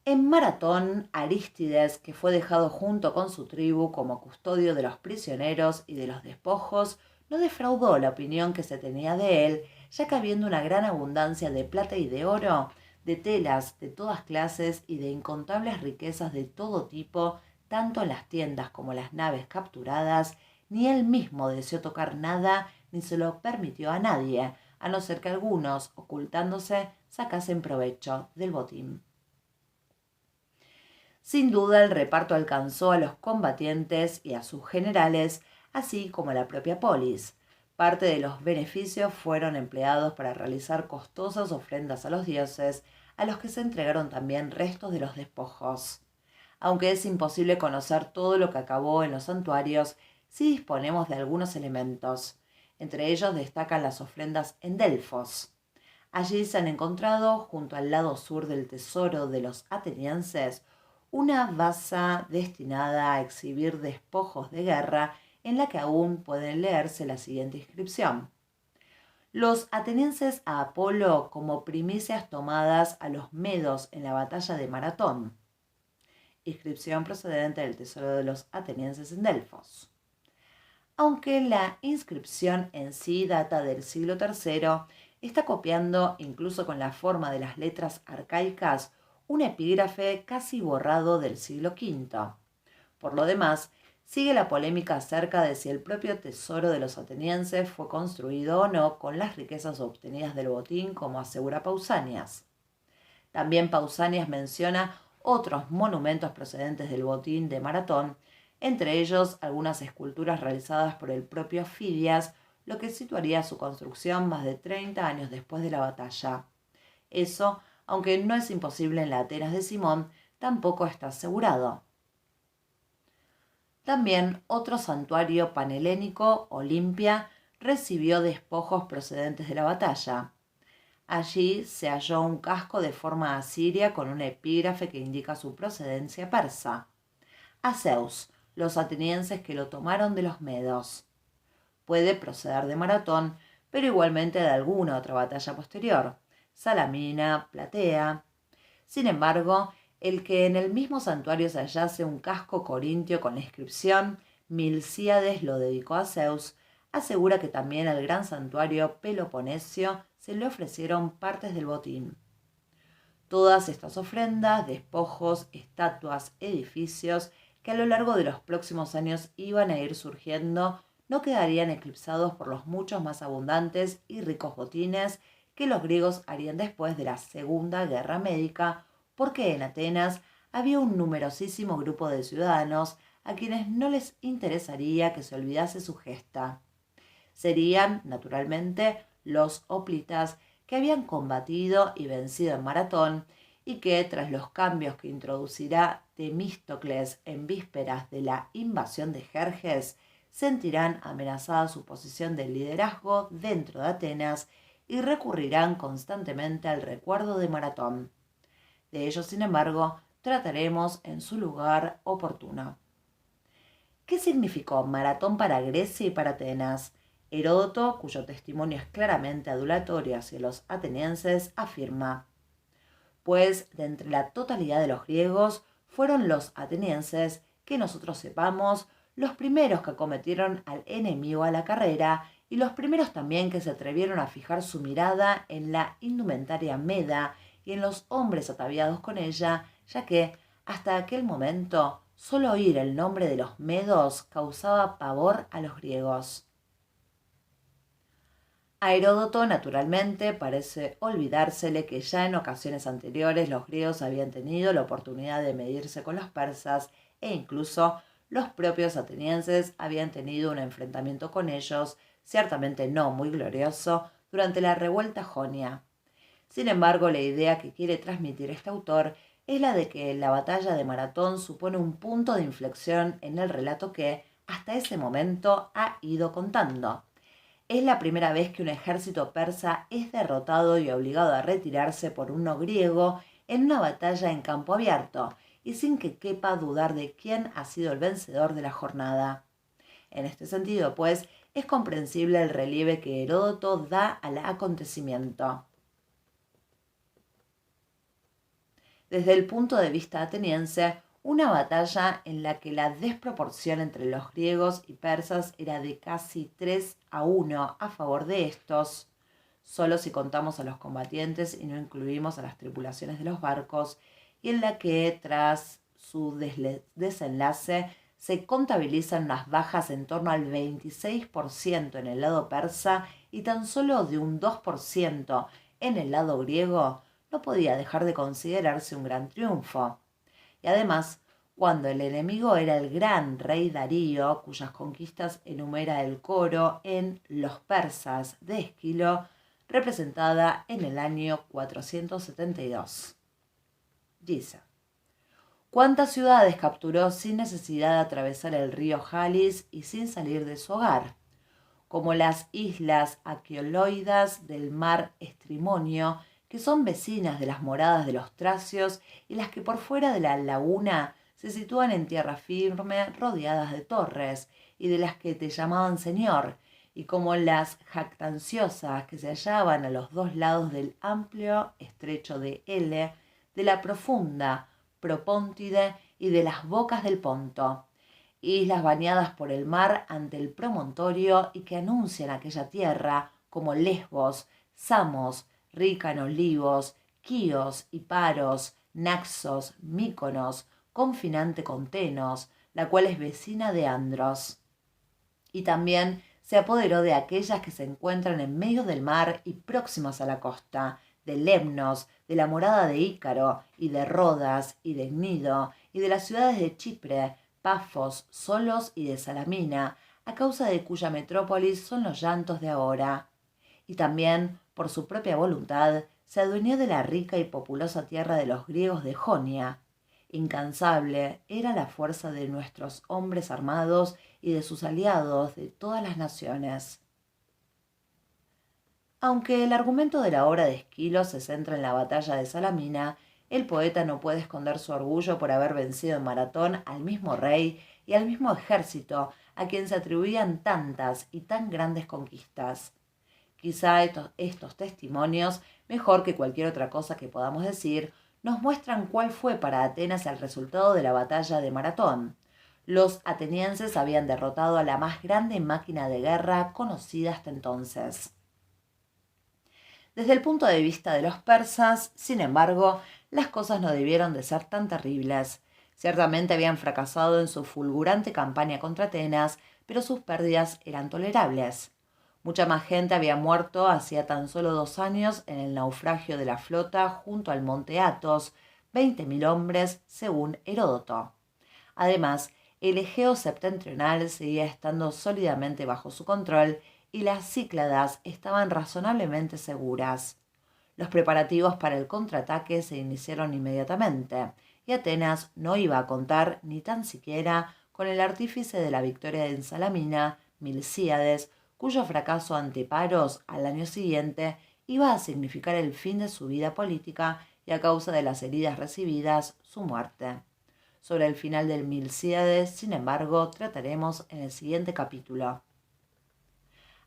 en Maratón, Arístides, que fue dejado junto con su tribu como custodio de los prisioneros y de los despojos, no defraudó la opinión que se tenía de él, ya que habiendo una gran abundancia de plata y de oro, de telas de todas clases y de incontables riquezas de todo tipo, tanto en las tiendas como en las naves capturadas, ni él mismo deseó tocar nada ni se lo permitió a nadie, a no ser que algunos, ocultándose, sacasen provecho del botín. Sin duda el reparto alcanzó a los combatientes y a sus generales, así como a la propia polis. Parte de los beneficios fueron empleados para realizar costosas ofrendas a los dioses, a los que se entregaron también restos de los despojos. Aunque es imposible conocer todo lo que acabó en los santuarios, sí disponemos de algunos elementos. Entre ellos destacan las ofrendas en Delfos. Allí se han encontrado, junto al lado sur del tesoro de los atenienses, una basa destinada a exhibir despojos de guerra en la que aún pueden leerse la siguiente inscripción: los atenienses a Apolo como primicias tomadas a los medos en la batalla de Maratón. Inscripción procedente del tesoro de los atenienses en Delfos. Aunque la inscripción en sí data del siglo III, está copiando, incluso con la forma de las letras arcaicas, un epígrafe casi borrado del siglo V. Por lo demás, sigue la polémica acerca de si el propio tesoro de los atenienses fue construido o no con las riquezas obtenidas del botín, como asegura Pausanias. También Pausanias menciona otros monumentos procedentes del botín de Maratón, entre ellos algunas esculturas realizadas por el propio Fidias, lo que situaría su construcción más de 30 años después de la batalla. Eso, aunque no es imposible en la Atenas de Simón, tampoco está asegurado. También otro santuario panhelénico, Olimpia, recibió despojos procedentes de la batalla. Allí se halló un casco de forma asiria con un epígrafe que indica su procedencia persa. A Zeus, los atenienses que lo tomaron de los medos. Puede proceder de Maratón, pero igualmente de alguna otra batalla posterior, Salamina, Platea. Sin embargo, el que en el mismo santuario se hallase un casco corintio con la inscripción Milcíades lo dedicó a Zeus, asegura que también al gran santuario peloponesio se le ofrecieron partes del botín. Todas estas ofrendas, despojos, estatuas, edificios, que a lo largo de los próximos años iban a ir surgiendo, no quedarían eclipsados por los muchos más abundantes y ricos botines que los griegos harían después de la Segunda Guerra Médica, porque en Atenas había un numerosísimo grupo de ciudadanos a quienes no les interesaría que se olvidase su gesta. Serían, naturalmente, los hoplitas que habían combatido y vencido en Maratón y que, tras los cambios que introducirá Temístocles en vísperas de la invasión de Jerjes, sentirán amenazada su posición de liderazgo dentro de Atenas y recurrirán constantemente al recuerdo de Maratón. De ello, sin embargo, trataremos en su lugar oportuno. ¿Qué significó Maratón para Grecia y para Atenas? Heródoto, cuyo testimonio es claramente adulatorio hacia los atenienses, afirma: pues de entre la totalidad de los griegos fueron los atenienses, que nosotros sepamos, los primeros que acometieron al enemigo a la carrera y los primeros también que se atrevieron a fijar su mirada en la indumentaria meda y en los hombres ataviados con ella, ya que, hasta aquel momento, solo oír el nombre de los medos causaba pavor a los griegos. A Heródoto, naturalmente, parece olvidársele que ya en ocasiones anteriores los griegos habían tenido la oportunidad de medirse con los persas e incluso los propios atenienses habían tenido un enfrentamiento con ellos, ciertamente no muy glorioso, durante la revuelta jonia. Sin embargo, la idea que quiere transmitir este autor es la de que la batalla de Maratón supone un punto de inflexión en el relato que, hasta ese momento, ha ido contando. Es la primera vez que un ejército persa es derrotado y obligado a retirarse por uno griego en una batalla en campo abierto, y sin que quepa dudar de quién ha sido el vencedor de la jornada. En este sentido, pues, es comprensible el relieve que Heródoto da al acontecimiento. Desde el punto de vista ateniense, una batalla en la que la desproporción entre los griegos y persas era de casi 3-1 a favor de estos, solo si contamos a los combatientes y no incluimos a las tripulaciones de los barcos, y en la que, tras su desenlace, se contabilizan las bajas en torno al 26% en el lado persa y tan solo de un 2% en el lado griego, no podía dejar de considerarse un gran triunfo. Y además, cuando el enemigo era el gran rey Darío, cuyas conquistas enumera el coro en Los persas de Esquilo, representada en el año 472. Dice: ¿cuántas ciudades capturó sin necesidad de atravesar el río Jalis y sin salir de su hogar? Como las islas aqueoloidas del mar Estrimonio, que son vecinas de las moradas de los tracios y las que por fuera de la laguna se sitúan en tierra firme rodeadas de torres y de las que te llamaban señor, y como las jactanciosas que se hallaban a los dos lados del amplio estrecho de Ele, de la profunda Propóntide y de las bocas del Ponto, islas bañadas por el mar ante el promontorio y que anuncian aquella tierra como Lesbos, Samos, rica en olivos, Quíos y Paros, Naxos, Míconos, confinante con Tenos, la cual es vecina de Andros. Y también se apoderó de aquellas que se encuentran en medio del mar y próximas a la costa, de Lemnos, de la morada de Ícaro, y de Rodas, y de Gnido, y de las ciudades de Chipre, Pafos, Solos y de Salamina, a causa de cuya metrópolis son los llantos de ahora. Y también, por su propia voluntad, se adueñó de la rica y populosa tierra de los griegos de Jonia. Incansable era la fuerza de nuestros hombres armados y de sus aliados de todas las naciones. Aunque el argumento de la obra de Esquilo se centra en la batalla de Salamina, el poeta no puede esconder su orgullo por haber vencido en Maratón al mismo rey y al mismo ejército a quien se atribuían tantas y tan grandes conquistas. Quizá estos testimonios, mejor que cualquier otra cosa que podamos decir, nos muestran cuál fue para Atenas el resultado de la batalla de Maratón. Los atenienses habían derrotado a la más grande máquina de guerra conocida hasta entonces. Desde el punto de vista de los persas, sin embargo, las cosas no debieron de ser tan terribles. Ciertamente habían fracasado en su fulgurante campaña contra Atenas, pero sus pérdidas eran tolerables. Mucha más gente había muerto hacía tan solo 2 años en el naufragio de la flota junto al monte Athos, 20.000 hombres según Heródoto. Además, el Egeo septentrional seguía estando sólidamente bajo su control y las Cícladas estaban razonablemente seguras. Los preparativos para el contraataque se iniciaron inmediatamente, y Atenas no iba a contar ni tan siquiera con el artífice de la victoria en Salamina, Milcíades, cuyo fracaso ante Paros al año siguiente iba a significar el fin de su vida política y, a causa de las heridas recibidas, su muerte. Sobre el final del Milcíades, sin embargo, trataremos en el siguiente capítulo.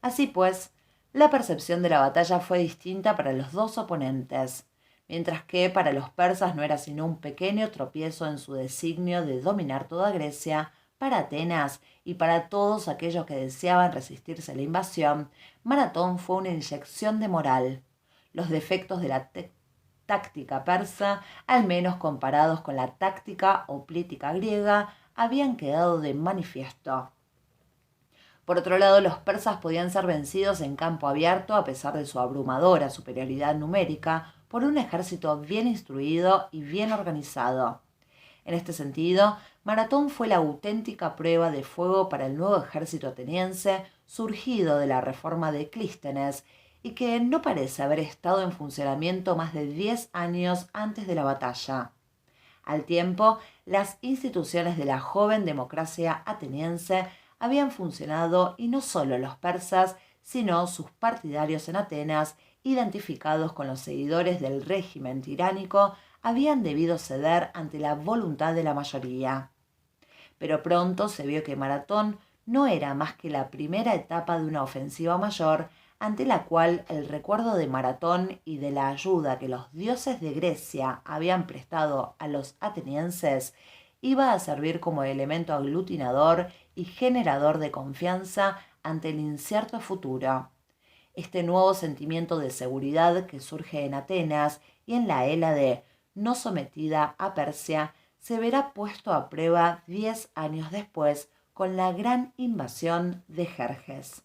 Así pues, la percepción de la batalla fue distinta para los dos oponentes. Mientras que para los persas no era sino un pequeño tropiezo en su designio de dominar toda Grecia, para Atenas y para todos aquellos que deseaban resistirse a la invasión, Maratón fue una inyección de moral. Los defectos de la táctica persa, al menos comparados con la táctica o política griega, habían quedado de manifiesto. Por otro lado, los persas podían ser vencidos en campo abierto a pesar de su abrumadora superioridad numérica por un ejército bien instruido y bien organizado. En este sentido, Maratón fue la auténtica prueba de fuego para el nuevo ejército ateniense surgido de la reforma de Clístenes y que no parece haber estado en funcionamiento más de 10 años antes de la batalla. Al tiempo, las instituciones de la joven democracia ateniense habían funcionado y no solo los persas, sino sus partidarios en Atenas, identificados con los seguidores del régimen tiránico, habían debido ceder ante la voluntad de la mayoría. Pero pronto se vio que Maratón no era más que la primera etapa de una ofensiva mayor, ante la cual el recuerdo de Maratón y de la ayuda que los dioses de Grecia habían prestado a los atenienses iba a servir como elemento aglutinador y generador de confianza ante el incierto futuro. Este nuevo sentimiento de seguridad que surge en Atenas y en la Hélade, no sometida a Persia, se verá puesto a prueba 10 años después con la gran invasión de Jerjes.